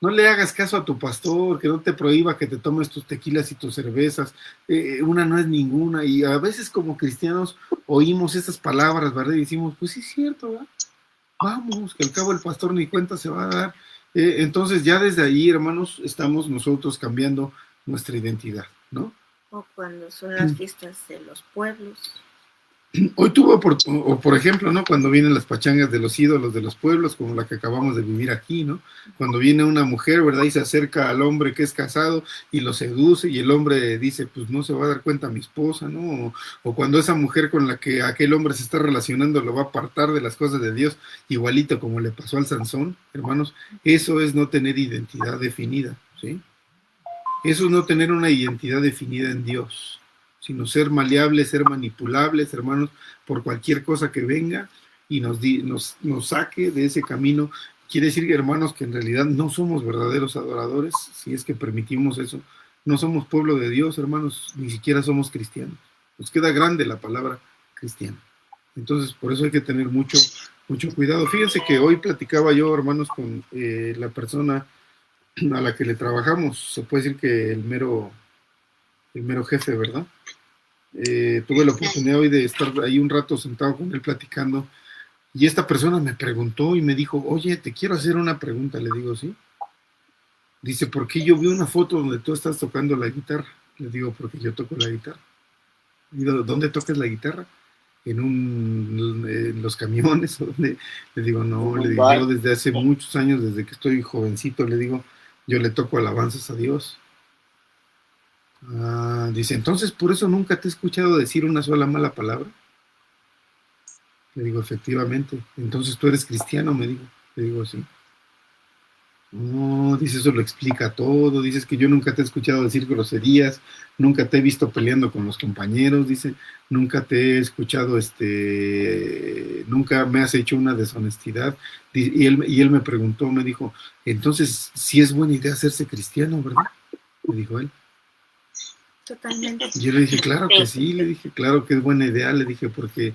No le hagas caso a tu pastor, que no te prohíba que te tomes tus tequilas y tus cervezas. Una no es ninguna. Y a veces como cristianos oímos estas palabras, ¿verdad? Y decimos, pues sí es cierto, ¿verdad? Vamos, que al cabo el pastor ni cuenta se va a dar. Entonces ya desde ahí, hermanos, estamos nosotros cambiando nuestra identidad, ¿no? O cuando son las fiestas de los pueblos. Hoy tuvo, por ejemplo, ¿no? Cuando vienen las pachangas de los ídolos de los pueblos, como la que acabamos de vivir aquí, ¿no? Cuando viene una mujer, ¿verdad? Y se acerca al hombre que es casado y lo seduce y el hombre dice, pues no se va a dar cuenta mi esposa, ¿no? O cuando esa mujer con la que aquel hombre se está relacionando lo va a apartar de las cosas de Dios, igualito como le pasó al Sansón, hermanos, eso es no tener identidad definida, ¿sí? Eso es no tener una identidad definida en Dios, sino ser maleables, ser manipulables, hermanos, por cualquier cosa que venga y nos saque de ese camino. Quiere decir, hermanos, que en realidad no somos verdaderos adoradores, si es que permitimos eso. No somos pueblo de Dios, hermanos, ni siquiera somos cristianos. Nos queda grande la palabra cristiano. Entonces, por eso hay que tener mucho cuidado. Fíjense que hoy platicaba yo, hermanos, con la persona a la que le trabajamos, se puede decir que el mero jefe, ¿verdad? Tuve la oportunidad hoy de estar ahí un rato sentado con él platicando y esta persona me preguntó y me dijo, oye, te quiero hacer una pregunta. Le digo, ¿sí? Dice, ¿por qué yo vi una foto donde tú estás tocando la guitarra? Le digo, porque yo toco la guitarra. Digo, ¿dónde tocas la guitarra? En los camiones. ¿Dónde? Le digo, no, le digo, yo desde hace muchos años, desde que estoy jovencito, le digo, yo le toco alabanzas a Dios. Dice, entonces por eso nunca te he escuchado decir una sola mala palabra. Le digo, efectivamente. Entonces tú eres cristiano, me dijo. Le digo, sí. No, dice, eso lo explica todo. Dices que yo nunca te he escuchado decir groserías, nunca te he visto peleando con los compañeros, dice, nunca te he escuchado, nunca me has hecho una deshonestidad. Y él me preguntó, me dijo, entonces, sí es buena idea hacerse cristiano, ¿verdad? Me dijo él. Totalmente. Y yo le dije, claro que sí, le dije, claro que es buena idea, le dije, porque,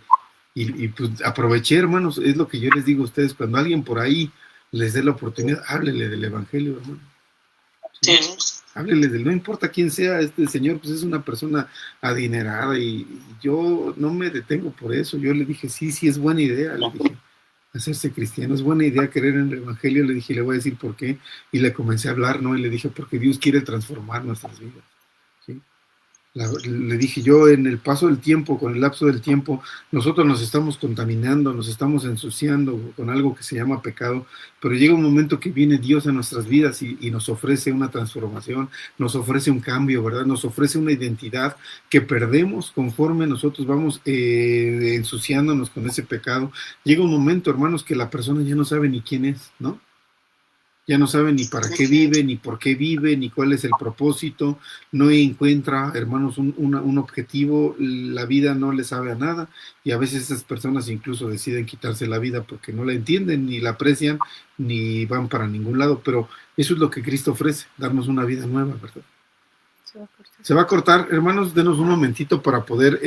y pues aproveché, hermanos, es lo que yo les digo a ustedes, cuando alguien por ahí les dé la oportunidad, háblele del evangelio, hermano. ¿Sí? Háblele no importa quién sea, este señor, pues es una persona adinerada y yo no me detengo por eso. Yo le dije, sí, es buena idea, le dije, hacerse cristiano, es buena idea creer en el evangelio, le dije, le voy a decir por qué, y le comencé a hablar, ¿no? Y le dije, porque Dios quiere transformar nuestras vidas, ¿sí? Le dije yo, en el paso del tiempo, con el lapso del tiempo, nosotros nos estamos contaminando, nos estamos ensuciando con algo que se llama pecado, pero llega un momento que viene Dios a nuestras vidas y nos ofrece una transformación, nos ofrece un cambio, ¿verdad? Nos ofrece una identidad que perdemos conforme nosotros vamos ensuciándonos con ese pecado. Llega un momento, hermanos, que la persona ya no sabe ni quién es, ¿no? Ya no sabe ni para qué vive, ni por qué vive, ni cuál es el propósito, no encuentra, hermanos, un objetivo, la vida no le sabe a nada, y a veces esas personas incluso deciden quitarse la vida porque no la entienden, ni la aprecian, ni van para ningún lado, pero eso es lo que Cristo ofrece, darnos una vida nueva, ¿verdad? Se va a cortar, hermanos, denos un momentito para poder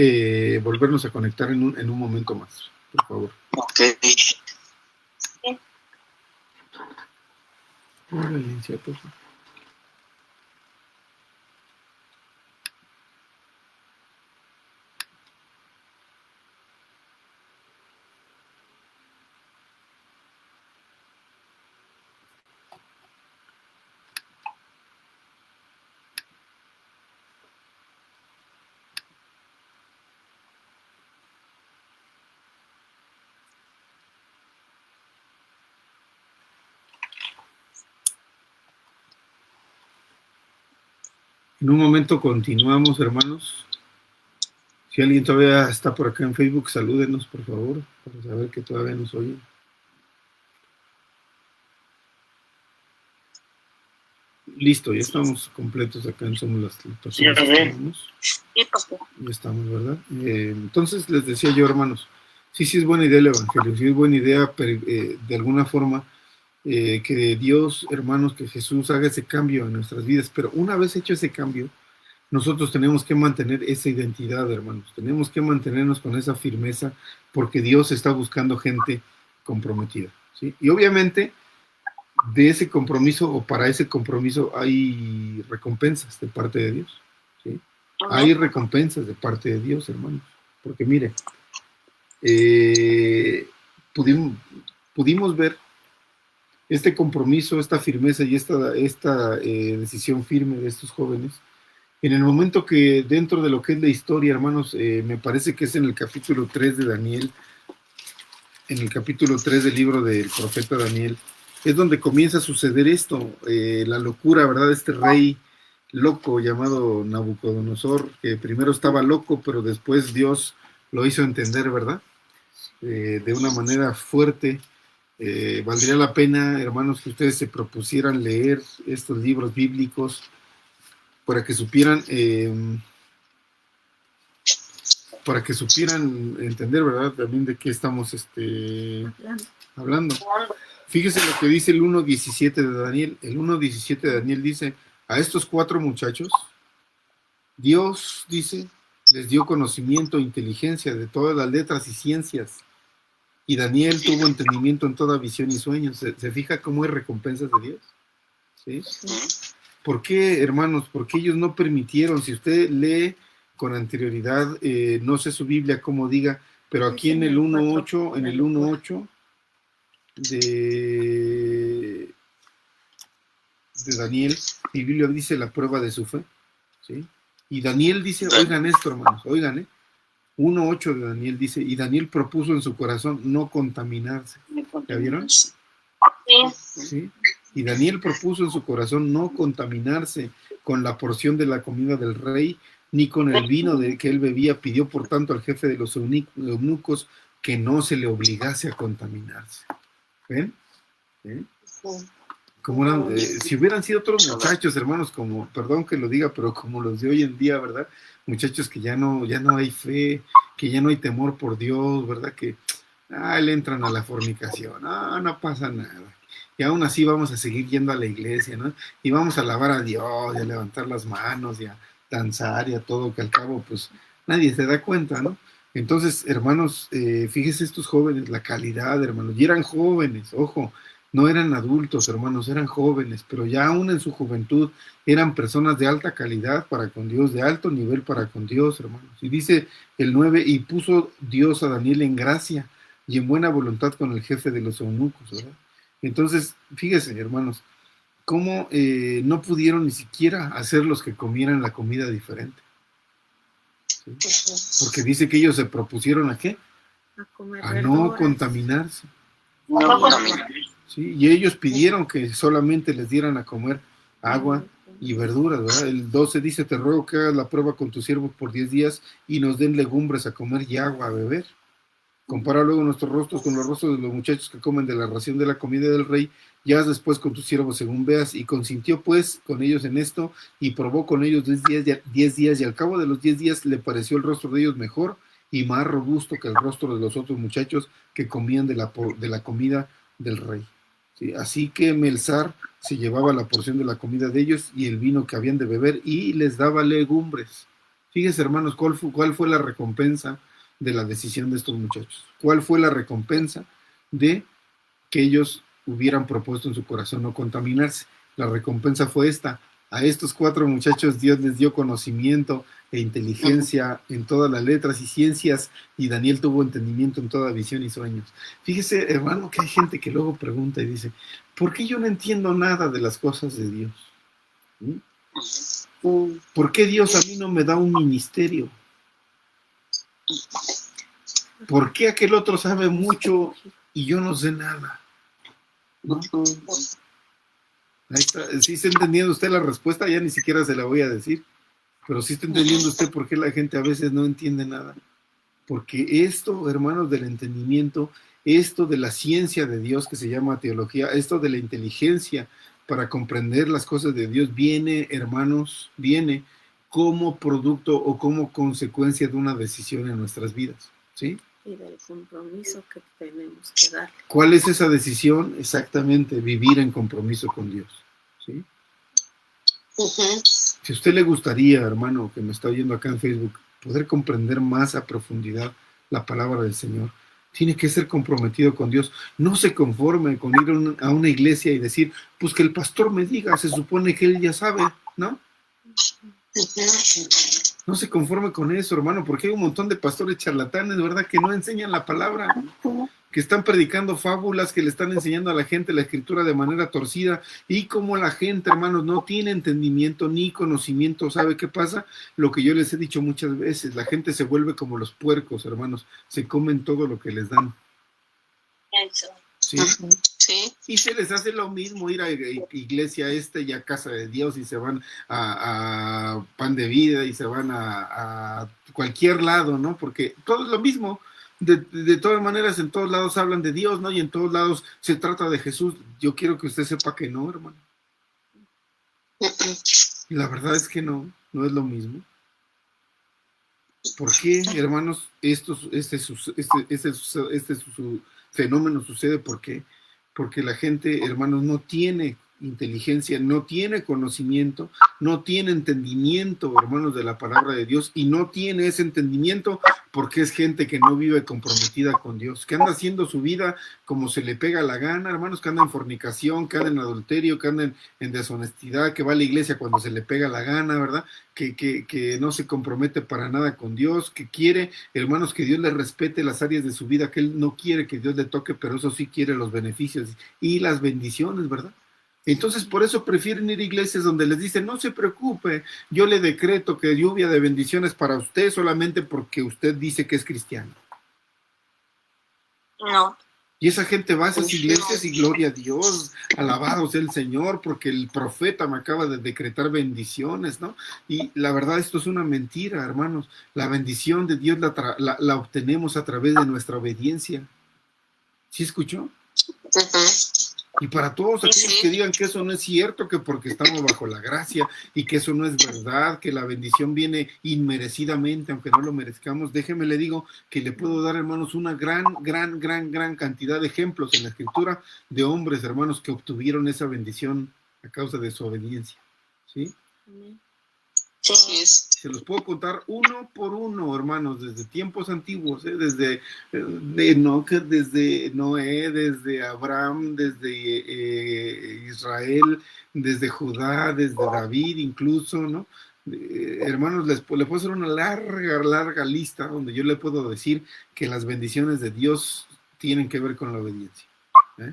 volvernos a conectar en un momento más, por favor. Ok. Valencia, por favor. En un momento continuamos, hermanos. Si alguien todavía está por acá en Facebook, salúdenos, por favor, para saber que todavía nos oyen. Listo, ya estamos completos acá en Somos las Personas que Estamos. Ya estamos, ¿verdad? Entonces les decía yo, hermanos, sí es buena idea el Evangelio, sí es buena idea de alguna forma que Dios, hermanos, que Jesús haga ese cambio en nuestras vidas, pero una vez hecho ese cambio, nosotros tenemos que mantener esa identidad, hermanos, tenemos que mantenernos con esa firmeza, porque Dios está buscando gente comprometida, ¿sí? Y obviamente de ese compromiso o para ese compromiso hay recompensas de parte de Dios, ¿sí? Hay recompensas de parte de Dios, hermanos, porque mire, pudimos ver este compromiso, esta firmeza y esta decisión firme de estos jóvenes en el momento que dentro de lo que es la historia, hermanos, me parece que es en el capítulo 3 de Daniel, en el capítulo 3 del libro del profeta Daniel, es donde comienza a suceder esto, la locura, ¿verdad? Este rey loco llamado Nabucodonosor, que primero estaba loco, pero después Dios lo hizo entender, ¿verdad? De una manera fuerte. Valdría la pena, hermanos, que ustedes se propusieran leer estos libros bíblicos para que supieran entender, ¿verdad? También de qué estamos hablando. Fíjese lo que dice el 1.17 de Daniel. El 1.17 de Daniel dice, a estos 4 muchachos, Dios, dice, les dio conocimiento e inteligencia de todas las letras y ciencias. Y Daniel tuvo entendimiento en toda visión y sueños. ¿Se fija cómo hay recompensas de Dios? ¿Sí? ¿Por qué, hermanos? Porque ellos no permitieron, si usted lee con anterioridad, no sé su Biblia cómo diga, pero aquí en el 1.8, de Daniel, mi Biblia dice la prueba de su fe, ¿sí? Y Daniel dice, oigan esto, hermanos, oigan, 1.8 de Daniel dice, y Daniel propuso en su corazón no contaminarse. ¿Ya vieron? Sí. Y Daniel propuso en su corazón no contaminarse con la porción de la comida del rey, ni con el vino de que él bebía. Pidió por tanto al jefe de los eunucos que no se le obligase a contaminarse. ¿Ven? Como si hubieran sido otros muchachos, hermanos, como, perdón que lo diga, pero como los de hoy en día, ¿verdad? Muchachos que ya no hay fe, que ya no hay temor por Dios, ¿verdad? Que le entran a la fornicación, no pasa nada. Y aún así vamos a seguir yendo a la iglesia, ¿no? Y vamos a alabar a Dios, y a levantar las manos, y a danzar, y a todo, que al cabo, pues, nadie se da cuenta, ¿no? Entonces, hermanos, fíjese estos jóvenes, la calidad, hermanos, y eran jóvenes, ojo, no eran adultos, hermanos, eran jóvenes, pero ya aún en su juventud eran personas de alta calidad para con Dios, de alto nivel para con Dios, hermanos. Y dice el 9, y puso Dios a Daniel en gracia y en buena voluntad con el jefe de los eunucos, ¿verdad? Entonces, fíjense, hermanos, cómo no pudieron ni siquiera hacer los que comieran la comida diferente. ¿Sí? Porque dice que ellos se propusieron ¿a qué? A no contaminarse. ¿Sí? Y ellos pidieron que solamente les dieran a comer agua y verduras, ¿verdad? El 12 dice, te ruego que hagas la prueba con tus siervos por 10 días y nos den legumbres a comer y agua a beber. Compara luego nuestros rostros con los rostros de los muchachos que comen de la ración de la comida del rey, y haz después con tus siervos según veas. Y consintió pues con ellos en esto, y probó con ellos 10 días, y al cabo de los 10 días le pareció el rostro de ellos mejor y más robusto que el rostro de los otros muchachos que comían de la comida del rey. ¿Sí? Así que Melzar se llevaba la porción de la comida de ellos y el vino que habían de beber, y les daba legumbres. Fíjense, hermanos, cuál fue la recompensa de la decisión de estos muchachos. ¿Cuál fue la recompensa de que ellos hubieran propuesto en su corazón no contaminarse? La recompensa fue esta: a estos 4 muchachos Dios les dio conocimiento e inteligencia en todas las letras y ciencias, y Daniel tuvo entendimiento en toda visión y sueños. Fíjese, hermano, que hay gente que luego pregunta y dice, ¿por qué yo no entiendo nada de las cosas de Dios? ¿Por qué Dios a mí no me da un ministerio? ¿Por qué aquel otro sabe mucho y yo no sé nada? ¿No? Ahí está. ¿Sí está entendiendo usted la respuesta? Ya ni siquiera se la voy a decir. Pero sí está entendiendo usted por qué la gente a veces no entiende nada. Porque esto, hermanos, del entendimiento, esto de la ciencia de Dios que se llama teología, esto de la inteligencia para comprender las cosas de Dios, viene, hermanos, viene como producto o como consecuencia de una decisión en nuestras vidas, ¿sí? Y del compromiso que tenemos que dar. ¿Cuál es esa decisión? Exactamente, vivir en compromiso con Dios, ¿sí? Si a usted le gustaría, hermano, que me está oyendo acá en Facebook, poder comprender más a profundidad la palabra del Señor, tiene que ser comprometido con Dios. No se conforme con ir a una iglesia y decir, pues que el pastor me diga, se supone que él ya sabe, ¿no? No se conforme con eso, hermano, porque hay un montón de pastores charlatanes, ¿verdad?, que no enseñan la palabra, que están predicando fábulas, que le están enseñando a la gente la escritura de manera torcida, y como la gente, hermanos, no tiene entendimiento ni conocimiento, ¿sabe qué pasa? Lo que yo les he dicho muchas veces, la gente se vuelve como los puercos, hermanos, se comen todo lo que les dan. Eso. ¿Sí? Sí. Y se les hace lo mismo ir a iglesia y a casa de Dios, y se van a Pan de Vida, y se van a cualquier lado, ¿no? Porque todo es lo mismo. De todas maneras, en todos lados hablan de Dios, ¿no? Y en todos lados se trata de Jesús. Yo quiero que usted sepa que no, hermano. Y la verdad es que no es lo mismo. ¿Por qué, hermanos, este fenómeno sucede? ¿Por qué? Porque la gente, hermanos, no tiene inteligencia, no tiene conocimiento, no tiene entendimiento, hermanos, de la palabra de Dios, y no tiene ese entendimiento porque es gente que no vive comprometida con Dios, que anda haciendo su vida como se le pega la gana, hermanos, que anda en fornicación, que anda en adulterio, que anda en deshonestidad, que va a la iglesia cuando se le pega la gana, ¿verdad? Que no se compromete para nada con Dios, que quiere, hermanos, que Dios le respete las áreas de su vida, que él no quiere que Dios le toque, pero eso sí quiere los beneficios y las bendiciones, ¿verdad? Entonces, por eso prefieren ir a iglesias donde les dicen, no se preocupe, yo le decreto que lluvia de bendiciones para usted solamente porque usted dice que es cristiano. No. Y esa gente va a esas iglesias y gloria a Dios, alabado sea el Señor, porque el profeta me acaba de decretar bendiciones, ¿no? Y la verdad, esto es una mentira, hermanos. La bendición de Dios la obtenemos a través de nuestra obediencia. ¿Sí escuchó? Y para todos aquellos que digan que eso no es cierto, que porque estamos bajo la gracia y que eso no es verdad, que la bendición viene inmerecidamente, aunque no lo merezcamos, déjeme le digo que le puedo dar, hermanos, una gran cantidad de ejemplos en la Escritura de hombres, hermanos, que obtuvieron esa bendición a causa de su obediencia. ¿Sí? Sí. Se los puedo contar uno por uno, hermanos, desde tiempos antiguos, desde Enoch, desde Noé, desde Abraham, desde Israel, desde Judá, desde David incluso, ¿no? Hermanos, le puedo hacer una larga lista donde yo le puedo decir que las bendiciones de Dios tienen que ver con la obediencia. ¿Sí?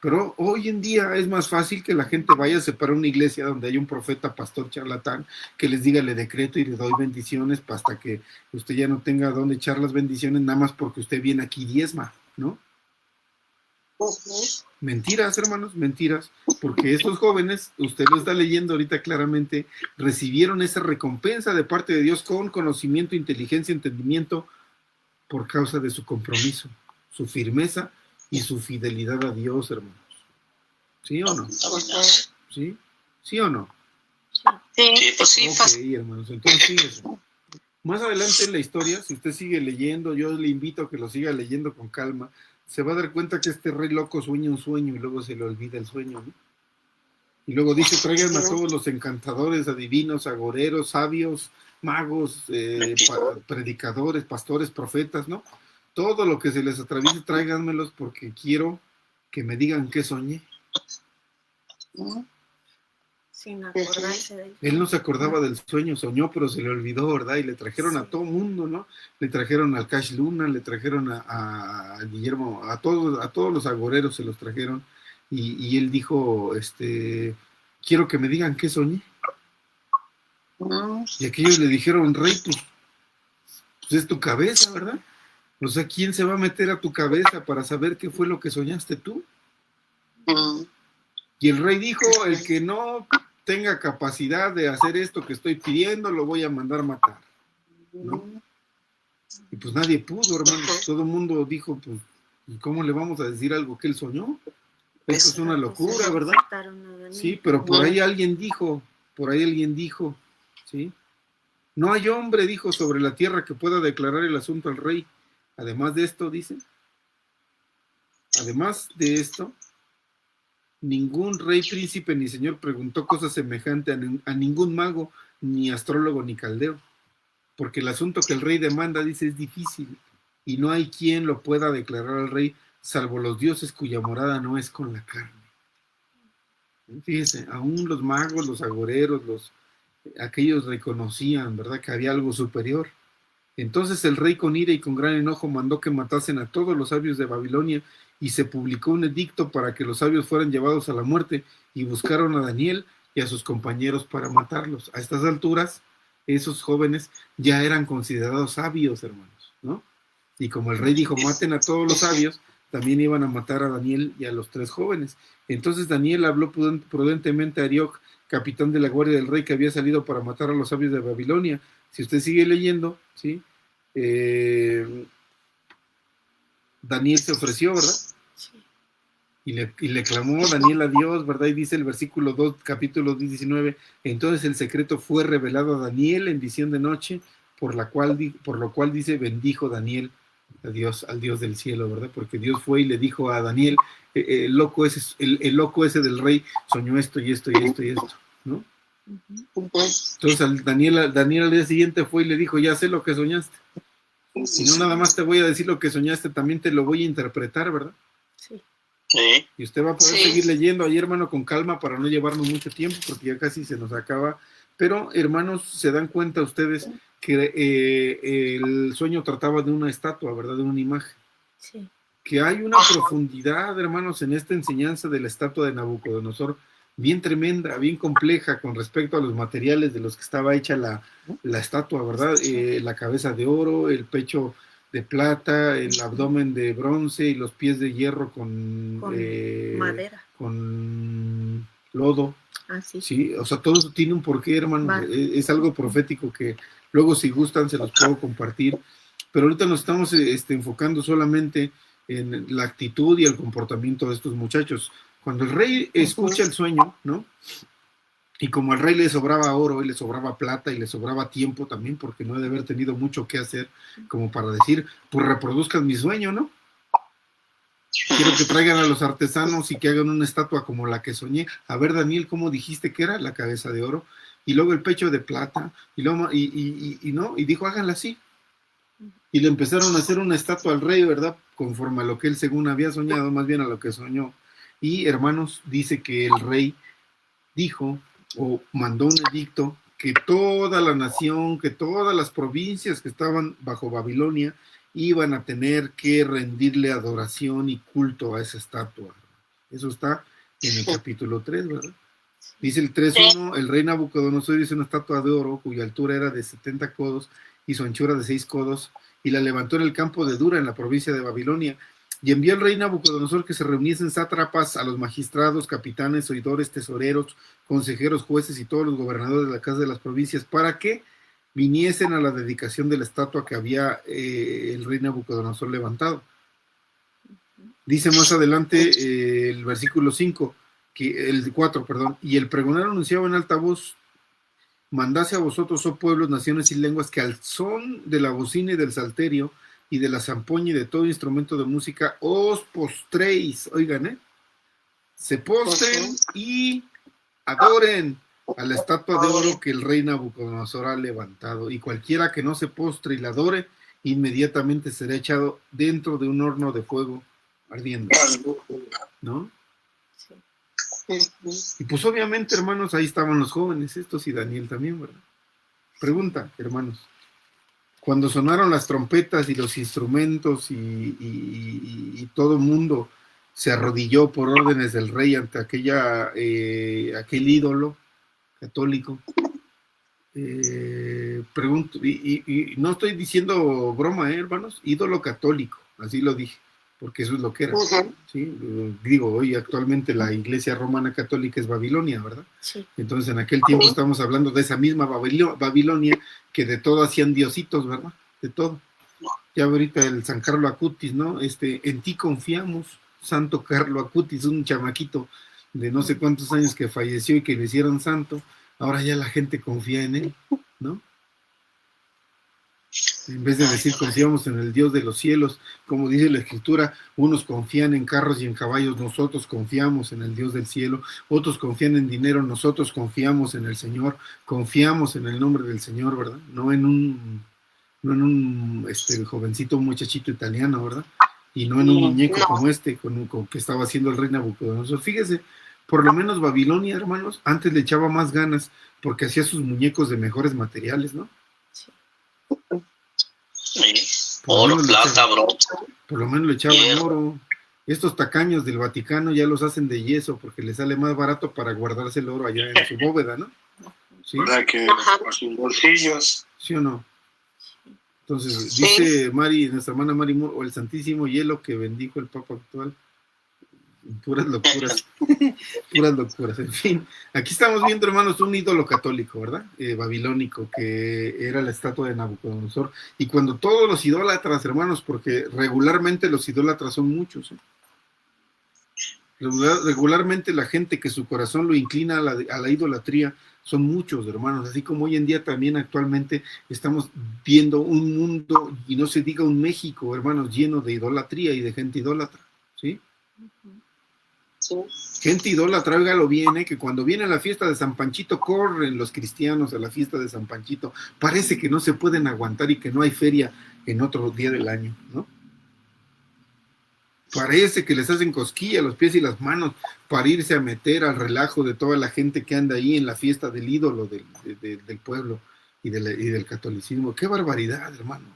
Pero hoy en día es más fácil que la gente vaya a separar una iglesia donde hay un profeta, pastor, charlatán, que les diga, le decreto y le doy bendiciones hasta que usted ya no tenga dónde echar las bendiciones, nada más porque usted viene aquí diezma, ¿no? Mentiras, hermanos, mentiras, porque estos jóvenes, usted lo está leyendo ahorita claramente, recibieron esa recompensa de parte de Dios con conocimiento, inteligencia, entendimiento, por causa de su compromiso, su firmeza y su fidelidad a Dios, hermanos. ¿Sí o no? ¿Sí? ¿Sí o no? Sí. Sí, pues sí. Ok, hermanos, entonces sí, eso. Más adelante en la historia, si usted sigue leyendo, yo le invito a que lo siga leyendo con calma, se va a dar cuenta que este rey loco sueña un sueño y luego se le olvida el sueño, ¿no? Y luego dice, traigan a todos los encantadores, adivinos, agoreros, sabios, magos, predicadores, pastores, profetas, ¿no? Todo lo que se les atraviese, tráiganmelos porque quiero que me digan qué soñé. Sin acordarse de él. Él no se acordaba del sueño, soñó, pero se le olvidó, ¿verdad? Y le trajeron a todo mundo, ¿no? Le trajeron al Cash Luna, le trajeron a Guillermo, a todos los agoreros se los trajeron. Y él dijo, quiero que me digan qué soñé. Y aquellos le dijeron, rey, pues es tu cabeza, ¿verdad? O sea, ¿quién se va a meter a tu cabeza para saber qué fue lo que soñaste tú? Y el rey dijo, el que no tenga capacidad de hacer esto que estoy pidiendo, lo voy a mandar matar, ¿no? Y pues nadie pudo, hermanos. Todo el mundo dijo, pues, ¿y cómo le vamos a decir algo que él soñó? Esto es una locura, ¿verdad? Sí, pero por ahí alguien dijo, ¿sí? No hay hombre, dijo, sobre la tierra que pueda declarar el asunto al rey. Además de esto, dice, además de esto, ningún rey, príncipe ni señor preguntó cosa semejante a ningún mago, ni astrólogo, ni caldeo. Porque el asunto que el rey demanda, dice, es difícil, y no hay quien lo pueda declarar al rey, salvo los dioses cuya morada no es con la carne. Fíjese, aún los magos, los agoreros, aquellos reconocían, ¿verdad?, que había algo superior. Entonces el rey con ira y con gran enojo mandó que matasen a todos los sabios de Babilonia, y se publicó un edicto para que los sabios fueran llevados a la muerte, y buscaron a Daniel y a sus compañeros para matarlos. A estas alturas, esos jóvenes ya eran considerados sabios, hermanos, ¿no? Y como el rey dijo, maten a todos los sabios, también iban a matar a Daniel y a los 3 jóvenes. Entonces Daniel habló prudentemente a Arioc, capitán de la guardia del rey, que había salido para matar a los sabios de Babilonia. Si usted sigue leyendo, ¿sí? Daniel se ofreció, ¿verdad? Y le clamó Daniel a Dios, ¿verdad? Y dice el versículo 2, capítulo 19, entonces el secreto fue revelado a Daniel en visión de noche, por lo cual dice, bendijo Daniel al Dios del cielo, ¿verdad? Porque Dios fue y le dijo a Daniel, el loco ese del rey soñó esto y esto y esto y esto, ¿no? Entonces Daniel al día siguiente fue y le dijo, ya sé lo que soñaste. Si no nada más te voy a decir lo que soñaste, también te lo voy a interpretar, ¿verdad? Sí. Sí. Y usted va a poder seguir leyendo ahí, hermano, con calma para no llevarnos mucho tiempo, porque ya casi se nos acaba. Pero, hermanos, se dan cuenta ustedes que el sueño trataba de una estatua, ¿verdad? De una imagen. Sí. Que hay una profundidad, hermanos, en esta enseñanza de la estatua de Nabucodonosor, bien tremenda, bien compleja con respecto a los materiales de los que estaba hecha la estatua, ¿verdad? La cabeza de oro, el pecho de plata, el abdomen de bronce y los pies de hierro con madera, con lodo. sí. Sí, o sea, todo eso tiene un porqué, hermano. Es algo profético que luego, si gustan, se los puedo compartir. Pero ahorita nos estamos enfocando solamente en la actitud y el comportamiento de estos muchachos. Cuando el rey escucha el sueño, ¿no? Y como al rey le sobraba oro y le sobraba plata y le sobraba tiempo también, porque no debe haber tenido mucho que hacer como para decir, pues reproduzcan mi sueño, ¿no? Quiero que traigan a los artesanos y que hagan una estatua como la que soñé. A ver, Daniel, ¿cómo dijiste que era? La cabeza de oro y luego el pecho de plata y luego y dijo, háganla así. Y le empezaron a hacer una estatua al rey, ¿verdad? Conforme a lo que él según había soñado, más bien a lo que soñó. Y, hermanos, dice que el rey dijo o mandó un edicto que toda la nación, que todas las provincias que estaban bajo Babilonia iban a tener que rendirle adoración y culto a esa estatua. Eso está en el capítulo 3, ¿verdad? Dice el 3.1, el rey Nabucodonosor hizo una estatua de oro cuya altura era de 70 codos y su anchura de 6 codos, y la levantó en el campo de Dura, en la provincia de Babilonia. Y envió el rey Nabucodonosor que se reuniesen sátrapas, a los magistrados, capitanes, oidores, tesoreros, consejeros, jueces y todos los gobernadores de la casa de las provincias, para que viniesen a la dedicación de la estatua que había el rey Nabucodonosor levantado. Dice más adelante el versículo 5, el 4, perdón, y el pregonero anunciaba en alta voz, mandase a vosotros, oh pueblos, naciones y lenguas, que al son de la bocina y del salterio y de la zampoña y de todo instrumento de música os postréis, oigan, se postren y adoren a la estatua de oro que el rey Nabucodonosor ha levantado, y cualquiera que no se postre y la adore, inmediatamente será echado dentro de un horno de fuego ardiendo, ¿no? Y pues obviamente, hermanos, ahí estaban los jóvenes estos y Daniel también, ¿verdad? Pregunta, hermanos, cuando sonaron las trompetas y los instrumentos y todo el mundo se arrodilló por órdenes del rey ante aquel ídolo católico, pregunto, y no estoy diciendo broma, hermanos, ídolo católico, así lo dije, porque eso es lo que era. Ujú. ¿Sí? Digo, hoy actualmente la Iglesia Romana Católica es Babilonia, ¿verdad? Sí. Entonces en aquel tiempo estamos hablando de esa misma Babilonia que de todo hacían diositos, ¿verdad? De todo. Ya ahorita el San Carlo Acutis, ¿no? En ti confiamos, Santo Carlo Acutis, un chamaquito de no sé cuántos años que falleció y que lo hicieron santo, ahora ya la gente confía en él, ¿no? En vez de decir confiamos en el Dios de los cielos, como dice la Escritura, unos confían en carros y en caballos, nosotros confiamos en el Dios del cielo, otros confían en dinero, nosotros confiamos en el Señor, confiamos en el nombre del Señor, ¿verdad? No en un jovencito, un muchachito italiano, ¿verdad? Y no en un muñeco como con que estaba haciendo el rey Nabucodonosor. Fíjese, por lo menos Babilonia, hermanos, antes le echaba más ganas porque hacía sus muñecos de mejores materiales, ¿no? Sí. Oro, plata, bronce. Por lo menos le echaban hierro. oro. Estos tacaños del Vaticano ya los hacen de yeso porque les sale más barato para guardarse el oro allá en su bóveda, ¿no? ¿Sí? ¿Verdad que por sus bolsillos? ¿Sí o no? Entonces, dice nuestra hermana Mari Moore, o el santísimo hielo que bendijo el Papa actual. Puras locuras. Puras locuras. En fin, aquí estamos viendo, hermanos, un ídolo católico, ¿verdad? Babilónico, que era la estatua de Nabucodonosor. Y cuando todos los idólatras, hermanos, porque regularmente los idólatras son muchos, ¿eh? Regularmente la gente que su corazón lo inclina a la idolatría son muchos, hermanos, así como hoy en día también actualmente estamos viendo un mundo, y no se diga un México, hermanos, lleno de idolatría y de gente idólatra, ¿sí? Sí. Gente idólatra, óigalo bien, que cuando viene la fiesta de San Panchito, corren los cristianos a la fiesta de San Panchito, parece que no se pueden aguantar y que no hay feria en otro día del año, ¿no? Parece que les hacen cosquilla los pies y las manos para irse a meter al relajo de toda la gente que anda ahí en la fiesta del ídolo del pueblo y del catolicismo. ¡Qué barbaridad, hermanos!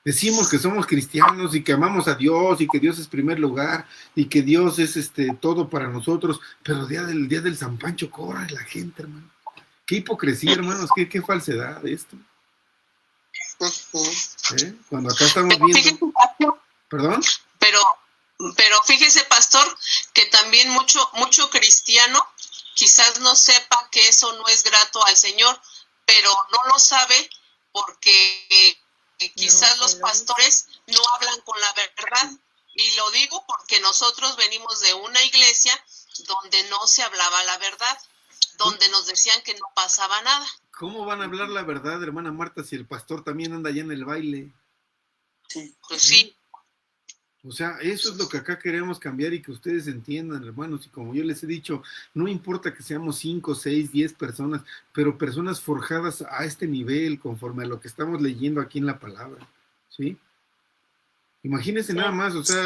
Decimos que somos cristianos y que amamos a Dios y que Dios es primer lugar y que Dios es todo para nosotros, pero el día del San Pancho corre la gente, hermano. ¡Qué hipocresía, hermanos! ¡Qué falsedad esto! Cuando acá estamos viendo... ¿Perdón? Pero fíjese, pastor, que también mucho cristiano quizás no sepa que eso no es grato al Señor, pero no lo sabe porque quizás los pastores no hablan con la verdad. Y lo digo porque nosotros venimos de una iglesia donde no se hablaba la verdad, donde nos decían que no pasaba nada. ¿Cómo van a hablar la verdad, hermana Marta, si el pastor también anda allá en el baile? Pues sí. O sea, eso es lo que acá queremos cambiar y que ustedes entiendan, hermanos, y como yo les he dicho, no importa que seamos 5, 6, 10 personas, pero personas forjadas a este nivel, conforme a lo que estamos leyendo aquí en la palabra, ¿sí? Imagínense nada más, o sea,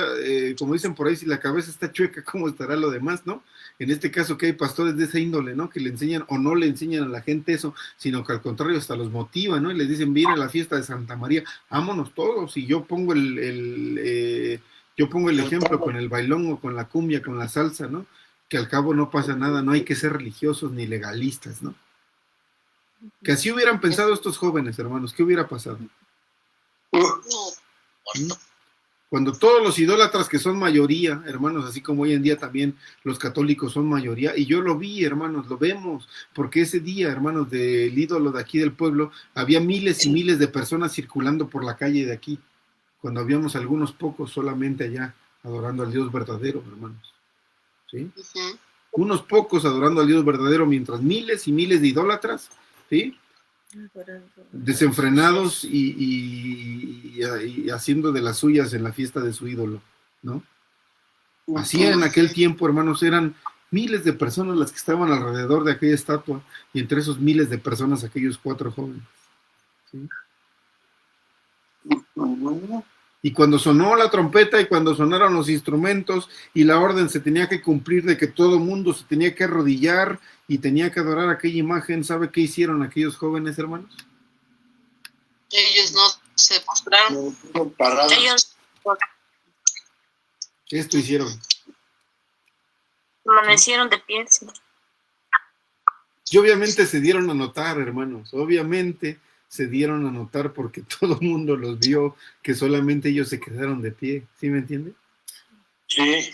como dicen por ahí, si la cabeza está chueca, ¿cómo estará lo demás, no? En este caso que hay pastores de esa índole, ¿no? Que le enseñan o no le enseñan a la gente eso, sino que al contrario hasta los motivan, ¿no? Y les dicen, viene a la fiesta de Santa María, vámonos todos, y yo pongo el ejemplo con el bailón o con la cumbia, con la salsa, ¿no? Que al cabo no pasa nada, no hay que ser religiosos ni legalistas, ¿no? Que así hubieran pensado estos jóvenes, hermanos, ¿qué hubiera pasado? Cuando todos los idólatras que son mayoría, hermanos, así como hoy en día también los católicos son mayoría, y yo lo vi, hermanos, lo vemos, porque ese día, hermanos, del ídolo de aquí del pueblo, había miles y miles de personas circulando por la calle de aquí, cuando habíamos algunos pocos solamente allá adorando al Dios verdadero, hermanos, ¿sí? Unos pocos adorando al Dios verdadero, mientras miles y miles de idólatras, ¿sí? Desenfrenados y haciendo de las suyas en la fiesta de su ídolo, ¿no? Así en aquel tiempo, hermanos, eran miles de personas las que estaban alrededor de aquella estatua, y entre esos miles de personas aquellos 4 jóvenes, ¿sí? Y cuando sonó la trompeta y cuando sonaron los instrumentos y la orden se tenía que cumplir de que todo mundo se tenía que arrodillar y tenía que adorar aquella imagen, ¿sabe qué hicieron aquellos jóvenes, hermanos? Ellos no se postraron. Ellos Esto hicieron. amanecieron de pie. Sí. Y obviamente se dieron a notar, hermanos, obviamente se dieron a notar porque todo el mundo los vio, que solamente ellos se quedaron de pie. ¿Sí me entiende? Sí.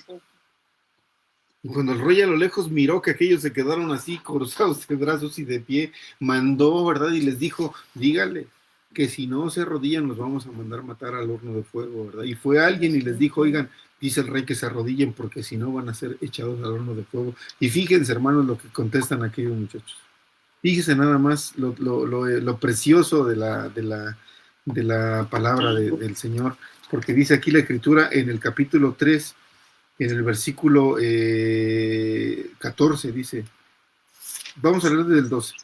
Y cuando el rey a lo lejos miró que aquellos se quedaron así, cruzados de brazos y de pie, mandó, ¿verdad? Y les dijo, dígale que si no se arrodillan los vamos a mandar matar al horno de fuego, ¿verdad? Y fue alguien y les dijo, oigan, dice el rey que se arrodillen porque si no van a ser echados al horno de fuego. Y fíjense, hermanos, lo que contestan aquellos muchachos. Fíjense nada más lo precioso de la palabra del Señor, porque dice aquí la Escritura en el capítulo 3, en el versículo 14, dice, vamos a leer desde el 12,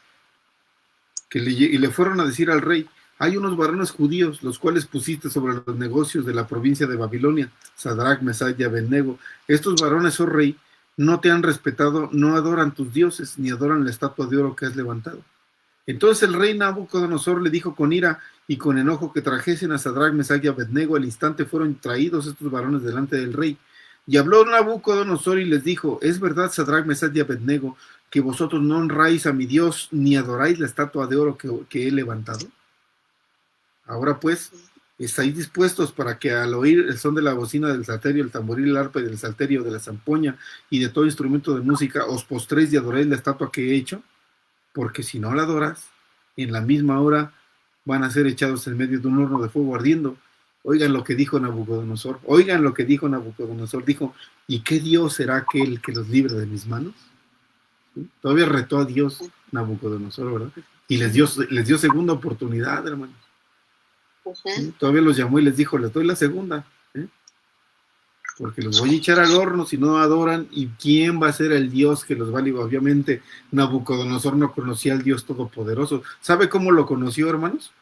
y le fueron a decir al rey, hay unos varones judíos, los cuales pusiste sobre los negocios de la provincia de Babilonia, Sadrach, Mesach y Abednego. Estos varones, oh rey, no te han respetado, no adoran tus dioses, ni adoran la estatua de oro que has levantado. Entonces el rey Nabucodonosor le dijo con ira y con enojo que trajesen a Sadrach, Mesach y Abednego. Al instante fueron traídos estos varones delante del rey. Y habló Nabucodonosor y les dijo, es verdad, Sadrach, Mesach y Abednego, que vosotros no honráis a mi Dios, ni adoráis la estatua de oro que he levantado. Ahora pues, estáis dispuestos para que al oír el son de la bocina, del salterio, el tamboril, el arpa y del salterio, de la zampoña y de todo instrumento de música, os postréis y adoréis la estatua que he hecho, porque si no la adoras, en la misma hora van a ser echados en medio de un horno de fuego ardiendo. Oigan lo que dijo Nabucodonosor, dijo, ¿y qué Dios será aquel que los libre de mis manos? ¿Sí? Todavía retó a Dios Nabucodonosor, ¿verdad? Y les dio segunda oportunidad, hermanos. ¿Sí? Todavía los llamó y les dijo, les doy la segunda, porque los voy a echar al horno si no adoran. ¿Y quién va a ser el Dios que los va a librar? Obviamente Nabucodonosor no conocía al Dios Todopoderoso. ¿Sabe cómo lo conoció, hermanos?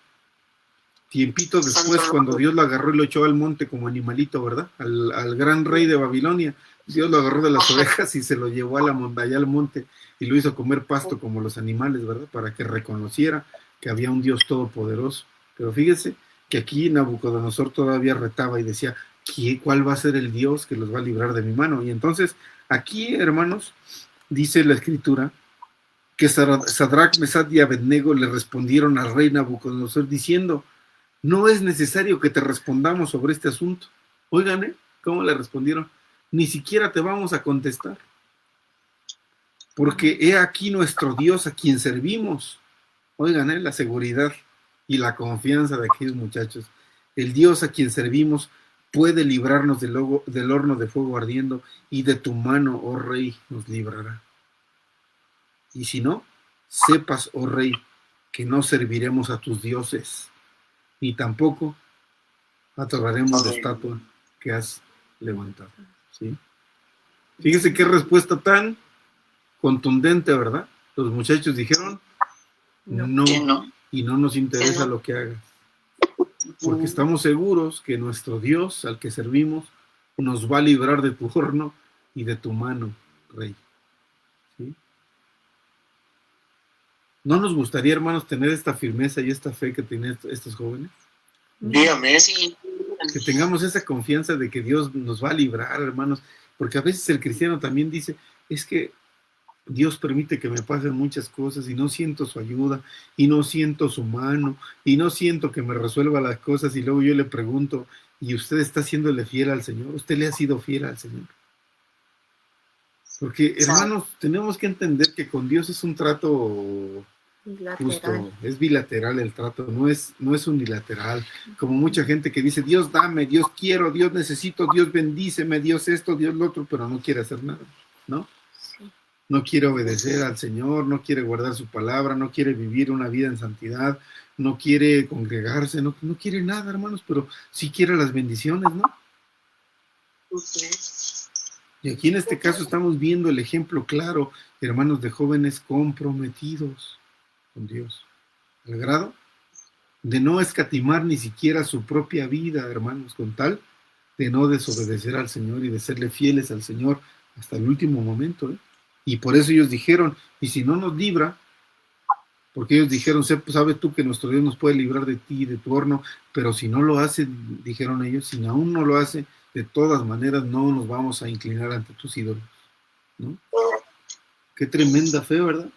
Tiempito después, cuando Dios lo agarró y lo echó al monte como animalito, ¿verdad? Al gran rey de Babilonia. Dios lo agarró de las orejas y se lo llevó allá al monte y lo hizo comer pasto como los animales, ¿verdad? Para que reconociera que había un Dios todopoderoso. Pero fíjese que aquí Nabucodonosor todavía retaba y decía, ¿cuál va a ser el Dios que los va a librar de mi mano? Y entonces, aquí, hermanos, dice la Escritura que Sadrach, Mesach y Abednego le respondieron al rey Nabucodonosor diciendo, no es necesario que te respondamos sobre este asunto. Oigan, ¿cómo le respondieron? Ni siquiera te vamos a contestar. Porque he aquí nuestro Dios a quien servimos. Oigan, la seguridad y la confianza de aquellos muchachos. El Dios a quien servimos puede librarnos del horno de fuego ardiendo, y de tu mano, oh rey, nos librará. Y si no, sepas, oh rey, que no serviremos a tus dioses, ni tampoco adoraremos la estatua que has levantado. ¿Sí? Fíjese qué respuesta tan contundente, ¿verdad? Los muchachos dijeron, no. Y no nos interesa lo que hagas, porque estamos seguros que nuestro Dios al que servimos nos va a librar de tu horno y de tu mano, rey. ¿Sí? ¿No nos gustaría, hermanos, tener esta firmeza y esta fe que tienen estos jóvenes? Dígame. Sí. Que tengamos esa confianza de que Dios nos va a librar, hermanos, porque a veces el cristiano también dice, es que Dios permite que me pasen muchas cosas y no siento su ayuda, y no siento su mano, y no siento que me resuelva las cosas, y luego yo le pregunto, ¿y usted está siéndole fiel al Señor? ¿Usted le ha sido fiel al Señor? Porque, hermanos, tenemos que entender que con Dios es un trato justo, es bilateral el trato, no es unilateral, como mucha gente que dice, Dios dame, Dios quiero, Dios necesito, Dios bendíceme, Dios esto, Dios lo otro, pero no quiere hacer nada, ¿no? No quiere obedecer al Señor, no quiere guardar su palabra, no quiere vivir una vida en santidad, no quiere congregarse, no quiere nada, hermanos, pero sí quiere las bendiciones, ¿no? Y aquí en este caso estamos viendo el ejemplo claro, hermanos, de jóvenes comprometidos con Dios, al grado de no escatimar ni siquiera su propia vida, hermanos, con tal de no desobedecer al Señor y de serle fieles al Señor hasta el último momento, ¿eh? Y por eso ellos dijeron, y si no nos libra, porque ellos dijeron, sabes tú que nuestro Dios nos puede librar de ti y de tu horno, pero si no lo hace, dijeron ellos, si aún no lo hace, de todas maneras no nos vamos a inclinar ante tus ídolos, ¿no? Qué tremenda fe, ¿verdad?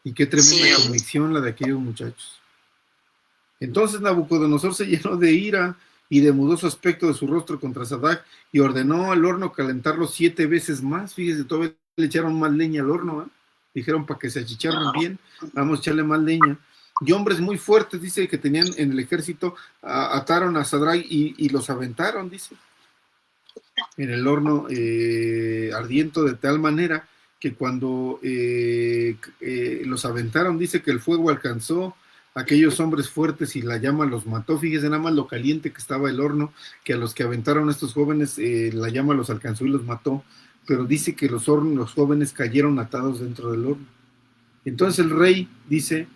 Y qué tremenda convicción la de aquellos muchachos. Entonces Nabucodonosor se llenó de ira y demudó su aspecto de su rostro contra Sadrach y ordenó al horno calentarlo 7 veces más. Fíjese, todavía le echaron más leña al horno, ¿eh? Dijeron, para que se achicharren bien, vamos a echarle más leña. Y hombres muy fuertes, dice, que tenían en el ejército, ataron a Sadrach y los aventaron, dice, en el horno ardiente, de tal manera que cuando los aventaron, dice que el fuego alcanzó a aquellos hombres fuertes y la llama los mató. Fíjese nada más lo caliente que estaba el horno, que a los que aventaron a estos jóvenes la llama los alcanzó y los mató. Pero dice que los jóvenes cayeron atados dentro del horno. Entonces el rey, dice,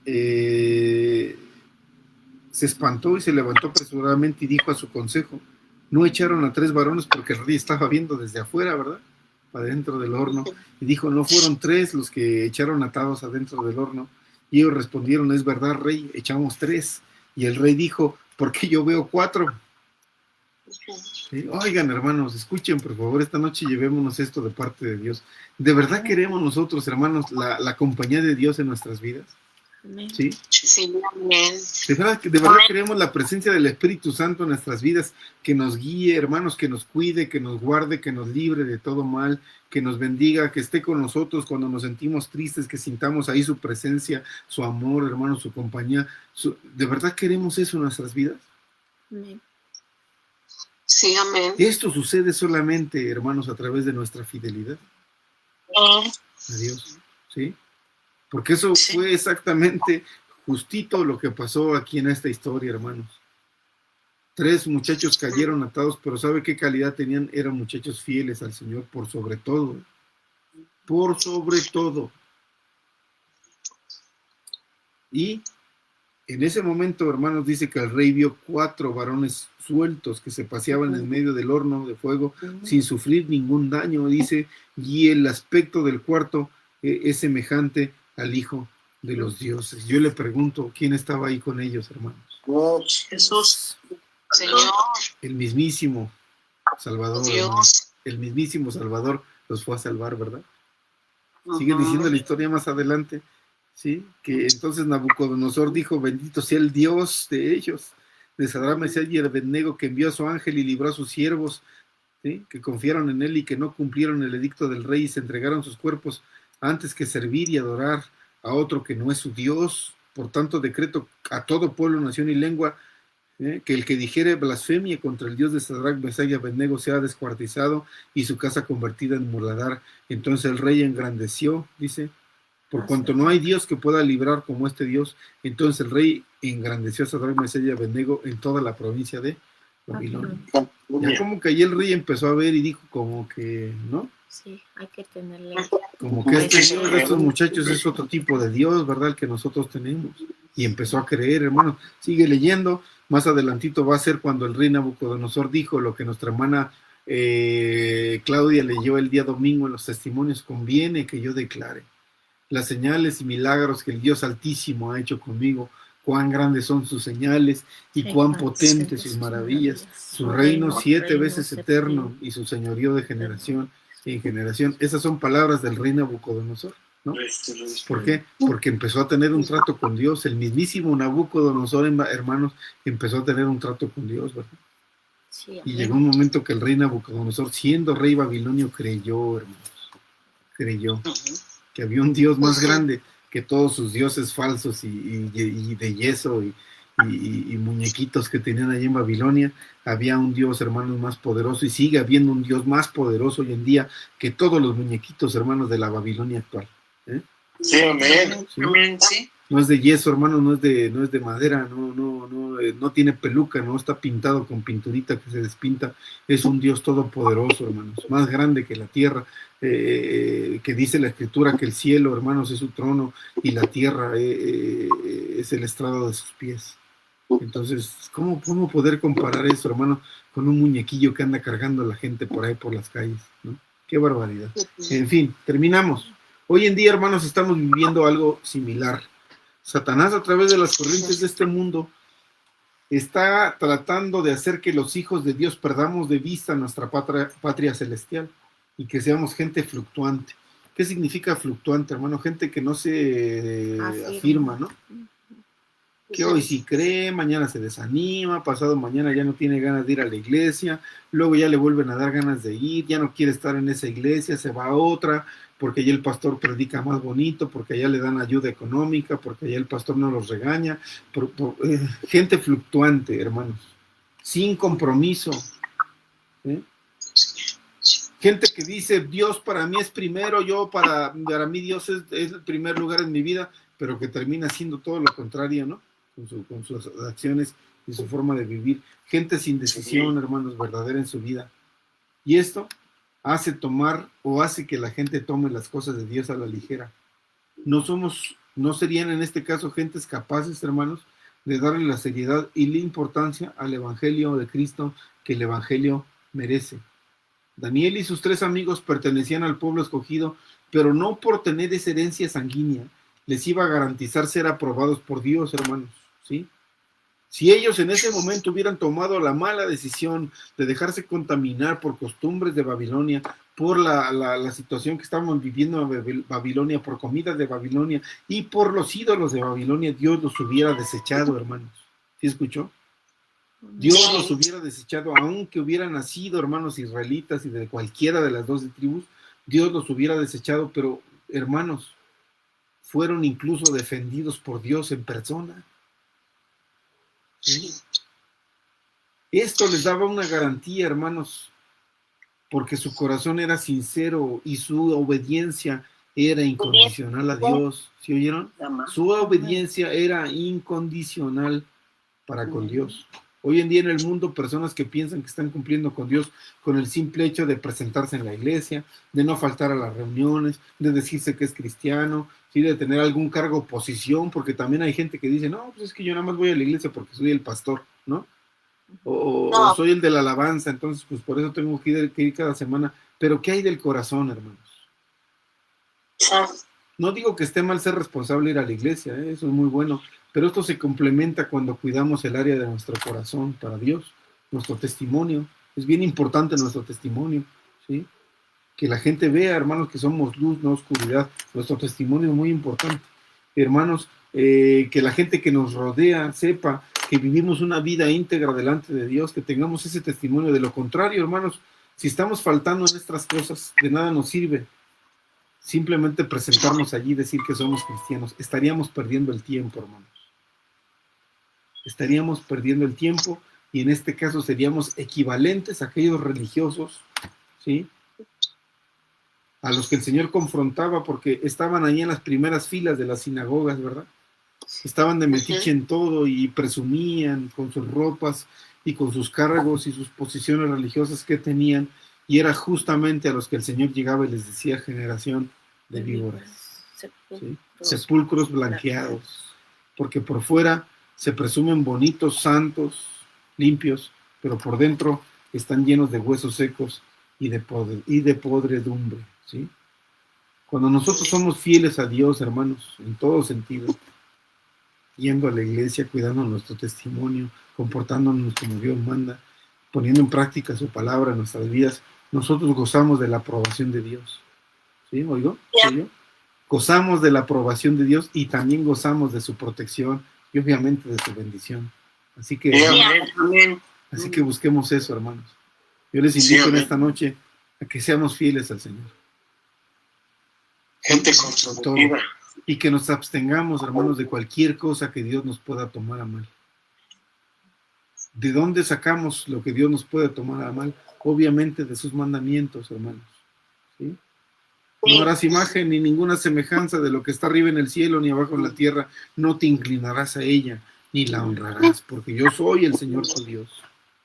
se espantó y se levantó apresuradamente y dijo a su consejo, no echaron a 3 varones, porque el rey estaba viendo desde afuera, ¿verdad?, para dentro del horno, y dijo, no fueron 3 los que echaron atados adentro del horno. Y ellos respondieron, es verdad, rey, echamos 3. Y el rey dijo, ¿por qué yo veo 4? ¿Sí? Oigan, hermanos, escuchen, por favor, esta noche llevémonos esto de parte de Dios. ¿De verdad queremos nosotros, hermanos, la compañía de Dios en nuestras vidas? ¿Sí? Sí, amén. De verdad queremos la presencia del Espíritu Santo en nuestras vidas, que nos guíe, hermanos, que nos cuide, que nos guarde, que nos libre de todo mal, que nos bendiga, que esté con nosotros cuando nos sentimos tristes, que sintamos ahí su presencia, su amor, hermanos, su compañía. ¿De verdad queremos eso en nuestras vidas? Amén. Sí, amén. Esto sucede solamente, hermanos, a través de nuestra fidelidad a Dios, ¿sí? Porque eso fue exactamente justito lo que pasó aquí en esta historia, hermanos. 3 muchachos cayeron atados, pero ¿sabe qué calidad tenían? Eran muchachos fieles al Señor por sobre todo. Por sobre todo. Y en ese momento, hermanos, dice que el rey vio 4 varones sueltos que se paseaban en medio del horno de fuego sin sufrir ningún daño, dice, y el aspecto del cuarto es semejante al Hijo de los dioses. Yo le pregunto, ¿quién estaba ahí con ellos, hermanos? Jesús, Señor. El mismísimo Salvador. Dios. El mismísimo Salvador los fue a salvar, ¿verdad? Sigue diciendo la historia más adelante, ¿sí? Que entonces Nabucodonosor dijo, bendito sea el Dios de ellos, de Sadrach, Mesach y Abednego, que envió a su ángel y libró a sus siervos, ¿sí?, que confiaron en él y que no cumplieron el edicto del rey y se entregaron sus cuerpos antes que servir y adorar a otro que no es su Dios. Por tanto, decreto a todo pueblo, nación y lengua, que el que dijere blasfemia contra el Dios de Sadrach, Mesach y Abednego sea descuartizado y su casa convertida en muladar. Entonces el rey engrandeció, dice, por cuanto no hay Dios que pueda librar como este Dios. Entonces el rey engrandeció a Sadrach, Mesach y Abednego en toda la provincia de Babilonia. Ya como que ahí el rey empezó a ver y dijo como que, ¿no? Sí, hay que tenerle. Como que este Dios de estos muchachos es otro tipo de Dios, ¿verdad?, el que nosotros tenemos. Y empezó a creer, hermano. Sigue leyendo. Más adelantito va a ser cuando el rey Nabucodonosor dijo lo que nuestra hermana Claudia leyó el día domingo en los testimonios. Conviene que yo declare las señales y milagros que el Dios Altísimo ha hecho conmigo. Cuán grandes son sus señales y cuán potentes sus maravillas. Su reino 7 veces eterno y su señorío de generación en generación. Esas son palabras del rey Nabucodonosor, ¿no? ¿Por qué? Porque empezó a tener un trato con Dios. El mismísimo Nabucodonosor, hermanos, empezó a tener un trato con Dios, ¿verdad? Sí, y llegó un momento que el rey Nabucodonosor, siendo rey babilonio, creyó, hermanos, creyó que había un Dios más grande que todos sus dioses falsos y de yeso y muñequitos que tenían allí en Babilonia. Había un Dios, hermanos, más poderoso, y sigue habiendo un Dios más poderoso hoy en día que todos los muñequitos, hermanos, de la Babilonia actual. Sí, amén. ¿Sí? Amén, sí. No es de yeso, hermano, no es de madera, no tiene peluca, no está pintado con pinturita que se despinta. Es un Dios todopoderoso, hermanos, más grande que la tierra, que dice la Escritura que el cielo, hermanos, es su trono y la tierra es el estrado de sus pies. Entonces, ¿cómo poder comparar eso, hermano, con un muñequillo que anda cargando a la gente por ahí por las calles, ¿no? Qué barbaridad. En fin, terminamos. Hoy en día, hermanos, estamos viviendo algo similar. Satanás, a través de las corrientes de este mundo, está tratando de hacer que los hijos de Dios perdamos de vista nuestra patria celestial y que seamos gente fluctuante. ¿Qué significa fluctuante, hermano? Gente que no se afirma, ¿no? que hoy sí cree, mañana se desanima, pasado mañana ya no tiene ganas de ir a la iglesia, luego ya le vuelven a dar ganas de ir, ya no quiere estar en esa iglesia, se va a otra, porque allá el pastor predica más bonito, porque allá le dan ayuda económica, porque allá el pastor no los regaña, gente fluctuante, hermanos, sin compromiso, ¿eh? Gente que dice, Dios para mí es primero, para mí Dios es el primer lugar en mi vida, pero que termina siendo todo lo contrario, ¿no? Con sus acciones y su forma de vivir. Gente sin decisión, hermanos, verdadera en su vida. Y esto hace que la gente tome las cosas de Dios a la ligera. No serían en este caso gentes capaces, hermanos, de darle la seriedad y la importancia al Evangelio de Cristo que el Evangelio merece. Daniel y sus 3 amigos pertenecían al pueblo escogido, pero no por tener esa herencia sanguínea les iba a garantizar ser aprobados por Dios, hermanos, ¿sí? Si ellos en ese momento hubieran tomado la mala decisión de dejarse contaminar por costumbres de Babilonia, por la situación que estaban viviendo en Babilonia, por comida de Babilonia y por los ídolos de Babilonia, Dios los hubiera desechado, hermanos. ¿Sí escuchó? Dios los hubiera desechado, aunque hubieran nacido hermanos israelitas y de cualquiera de las 12 tribus, Dios los hubiera desechado, pero hermanos, fueron incluso defendidos por Dios en persona. ¿Sí? Esto les daba una garantía, hermanos, porque su corazón era sincero y su obediencia era incondicional a Dios. ¿Sí oyeron? Su obediencia era incondicional para con Dios. Hoy en día en el mundo, personas que piensan que están cumpliendo con Dios con el simple hecho de presentarse en la iglesia, de no faltar a las reuniones, de decirse que es cristiano, ¿sí? De tener algún cargo o posición, porque también hay gente que dice, no, pues es que yo nada más voy a la iglesia porque soy el pastor, ¿no? O soy el de la alabanza, entonces pues por eso tengo que ir cada semana. Pero ¿qué hay del corazón, hermanos? No digo que esté mal ser responsable ir a la iglesia, eso es muy bueno, pero esto se complementa cuando cuidamos el área de nuestro corazón para Dios, nuestro testimonio. Es bien importante nuestro testimonio, ¿sí? Que la gente vea, hermanos, que somos luz, no oscuridad. Nuestro testimonio es muy importante. Hermanos, que la gente que nos rodea sepa que vivimos una vida íntegra delante de Dios, que tengamos ese testimonio. De lo contrario, hermanos, si estamos faltando en estas cosas, de nada nos sirve simplemente presentarnos allí y decir que somos cristianos. Estaríamos perdiendo el tiempo, hermanos. Estaríamos perdiendo el tiempo y en este caso seríamos equivalentes a aquellos religiosos, ¿sí? A los que el Señor confrontaba porque estaban ahí en las primeras filas de las sinagogas, ¿verdad? Estaban de metiche en todo y presumían con sus ropas y con sus cargos y sus posiciones religiosas que tenían, y era justamente a los que el Señor llegaba y les decía: generación de víboras, ¿sí? Sepulcros blanqueados, porque por fuera se presumen bonitos, santos, limpios, pero por dentro están llenos de huesos secos y de podredumbre, ¿sí? Cuando nosotros somos fieles a Dios, hermanos, en todo sentido, yendo a la iglesia, cuidando nuestro testimonio, comportándonos como Dios manda, poniendo en práctica su palabra en nuestras vidas, nosotros gozamos de la aprobación de Dios. ¿Sí? ¿Oigo? ¿Sí, yo? Gozamos de la aprobación de Dios y también gozamos de su protección y obviamente de su bendición. Así que busquemos eso, hermanos. Yo les invito en esta noche a que seamos fieles al Señor. Gente constructiva. Y que nos abstengamos, hermanos, de cualquier cosa que Dios nos pueda tomar a mal. ¿De dónde sacamos lo que Dios nos puede tomar a mal? Obviamente de sus mandamientos, hermanos. ¿Sí? No harás imagen ni ninguna semejanza de lo que está arriba en el cielo ni abajo en la tierra. No te inclinarás a ella ni la honrarás, porque yo soy el Señor tu Dios.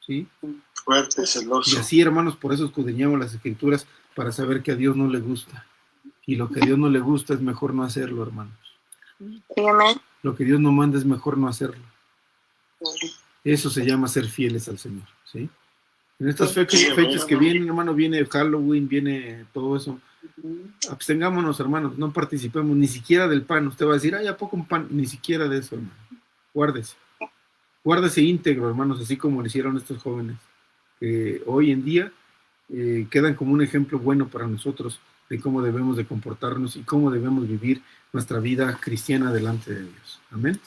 ¿Sí? Fuerte, celoso. Y así, hermanos, por eso escudriñamos las Escrituras, para saber que a Dios no le gusta. Y lo que a Dios no le gusta es mejor no hacerlo, hermanos. Lo que Dios no manda es mejor no hacerlo. Eso se llama ser fieles al Señor, ¿sí? En estas fechas que vienen, hermano, viene Halloween, viene todo eso. Abstengámonos, hermanos, no participemos ni siquiera del pan. Usted va a decir, ay, ¿a poco un pan? Ni siquiera de eso, hermano. Guárdese. Guárdese íntegro, hermanos, así como lo hicieron estos jóvenes, que hoy en día quedan como un ejemplo bueno para nosotros de cómo debemos de comportarnos y cómo debemos vivir nuestra vida cristiana delante de Dios. Amén.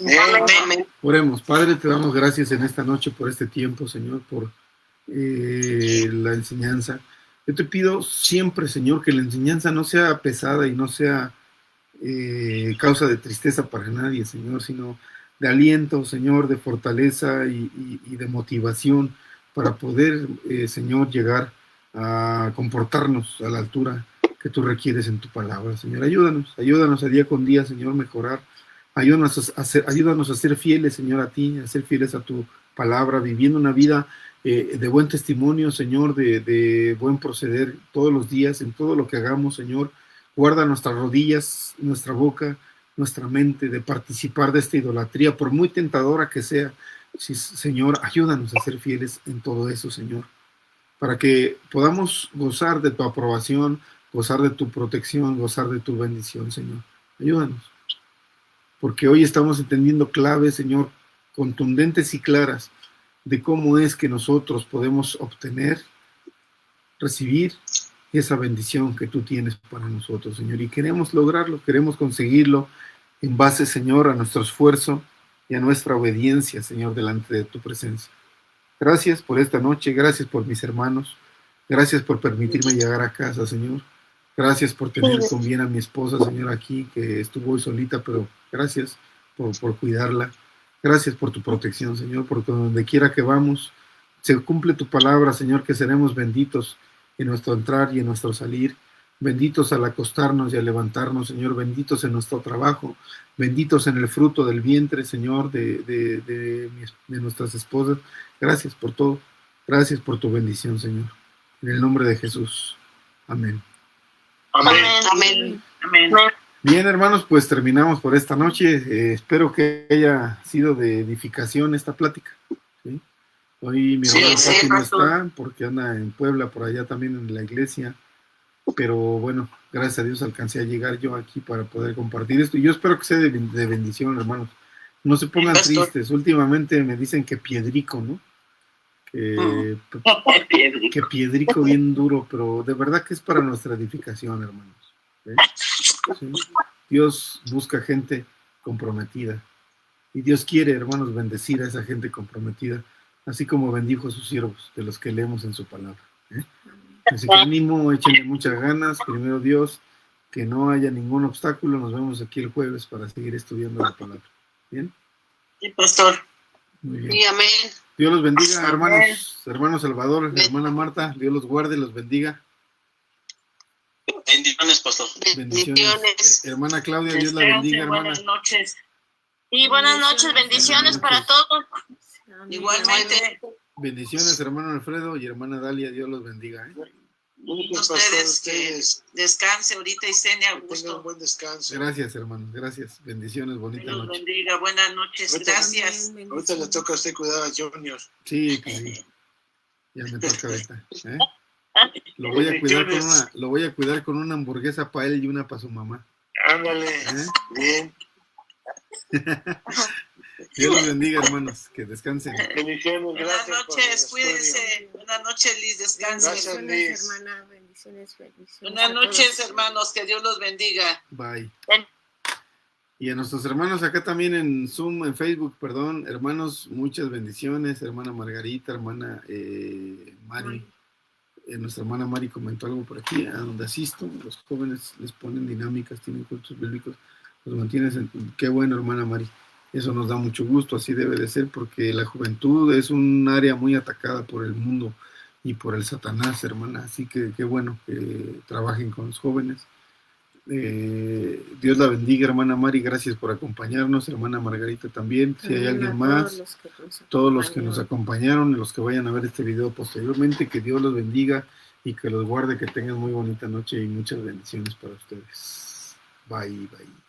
Amén. Oremos. Padre, te damos gracias en esta noche por este tiempo, Señor, por la enseñanza. Yo te pido siempre, Señor, que la enseñanza no sea pesada y no sea causa de tristeza para nadie, Señor, sino de aliento, Señor, de fortaleza y de motivación para poder, Señor, llegar a comportarnos a la altura que tú requieres en tu palabra, Señor. Ayúdanos a día con día, Señor, mejorar. Ayúdanos a ser fieles, Señor, a ti, a ser fieles a tu palabra, viviendo una vida de buen testimonio, Señor, de buen proceder todos los días, en todo lo que hagamos, Señor. Guarda nuestras rodillas, nuestra boca, nuestra mente, de participar de esta idolatría, por muy tentadora que sea. Sí, Señor, ayúdanos a ser fieles en todo eso, Señor, para que podamos gozar de tu aprobación, gozar de tu protección, gozar de tu bendición, Señor. Ayúdanos, porque hoy estamos entendiendo claves, Señor, contundentes y claras de cómo es que nosotros podemos obtener, recibir esa bendición que tú tienes para nosotros, Señor. Y queremos lograrlo, queremos conseguirlo en base, Señor, a nuestro esfuerzo y a nuestra obediencia, Señor, delante de tu presencia. Gracias por esta noche, gracias por mis hermanos, gracias por permitirme llegar a casa, Señor. Gracias por tener con bien a mi esposa, Señor, aquí, que estuvo hoy solita, pero gracias por cuidarla. Gracias por tu protección, Señor, porque donde quiera que vamos, se cumple tu palabra, Señor, que seremos benditos en nuestro entrar y en nuestro salir, benditos al acostarnos y al levantarnos, Señor, benditos en nuestro trabajo, benditos en el fruto del vientre, Señor, de nuestras esposas. Gracias por todo, gracias por tu bendición, Señor. En el nombre de Jesús. Amén. Amén. Bien, hermanos, pues terminamos por esta noche. Espero que haya sido de edificación esta plática, ¿sí? Hoy mi hermano casi no está porque anda en Puebla, por allá también en la iglesia, pero bueno, gracias a Dios alcancé a llegar yo aquí para poder compartir esto y yo espero que sea de bendición, hermanos. No se pongan tristes. Últimamente me dicen que piedrico, ¿no? Que piedrico bien duro, pero de verdad que es para nuestra edificación, hermanos, ¿sí? Sí. Dios busca gente comprometida y Dios quiere, hermanos, bendecir a esa gente comprometida, así como bendijo a sus siervos, de los que leemos en su palabra, ¿eh? Así que ánimo, échenle muchas ganas, primero Dios, que no haya ningún obstáculo. Nos vemos aquí el jueves para seguir estudiando la palabra. ¿Bien? Sí, pastor. Muy bien. Sí, amén. Dios los bendiga, hermanos, hermano Salvador, hermana Marta, Dios los guarde, los bendiga. Bendiciones, pastor. Bendiciones. Hermana Claudia, Dios la bendiga, hermana. Buenas noches. Y buenas noches, bendiciones para todos. Igualmente. Bendiciones, hermano Alfredo y hermana Dalia, Dios los bendiga, ¿eh? Ustedes que descanse ahorita y cene a Tengan gusto. un buen descanso. Gracias, hermanos, gracias. Bendiciones, bonita Dios los noche. bendiga. Buenas noches. Ahorita- Gracias. Ahorita le toca a usted cuidar a Junior. Sí, pues sí. Ya me toca ahorita, ¿eh? Lo voy a cuidar con una hamburguesa para él y una para su mamá. Ándale. Bien. Dios los bendiga, hermanos, que descansen. Bendiciones. Buenas Gracias por noches. el estudio. Cuídense. Buenas noches, Liz. Descansen. Gracias, Liz. hermana. Bendiciones. Buenas noches, hermanos. Que Dios los bendiga. Bye. Bien. Y a nuestros hermanos acá también en Zoom, en Facebook, perdón, hermanos, muchas bendiciones, hermana Margarita, hermana Mari. Nuestra hermana Mari comentó algo por aquí, a donde asisto, los jóvenes les ponen dinámicas, tienen cultos bíblicos, los mantienes, qué bueno, hermana Mari, eso nos da mucho gusto, así debe de ser, porque la juventud es un área muy atacada por el mundo y por el Satanás, hermana, así que qué bueno que trabajen con los jóvenes. Dios la bendiga, hermana Mari, gracias por acompañarnos, hermana Margarita también, si hay alguien más, todos los que nos acompañaron, los que vayan a ver este video posteriormente, que Dios los bendiga y que los guarde, que tengan muy bonita noche y muchas bendiciones para ustedes. Bye, bye.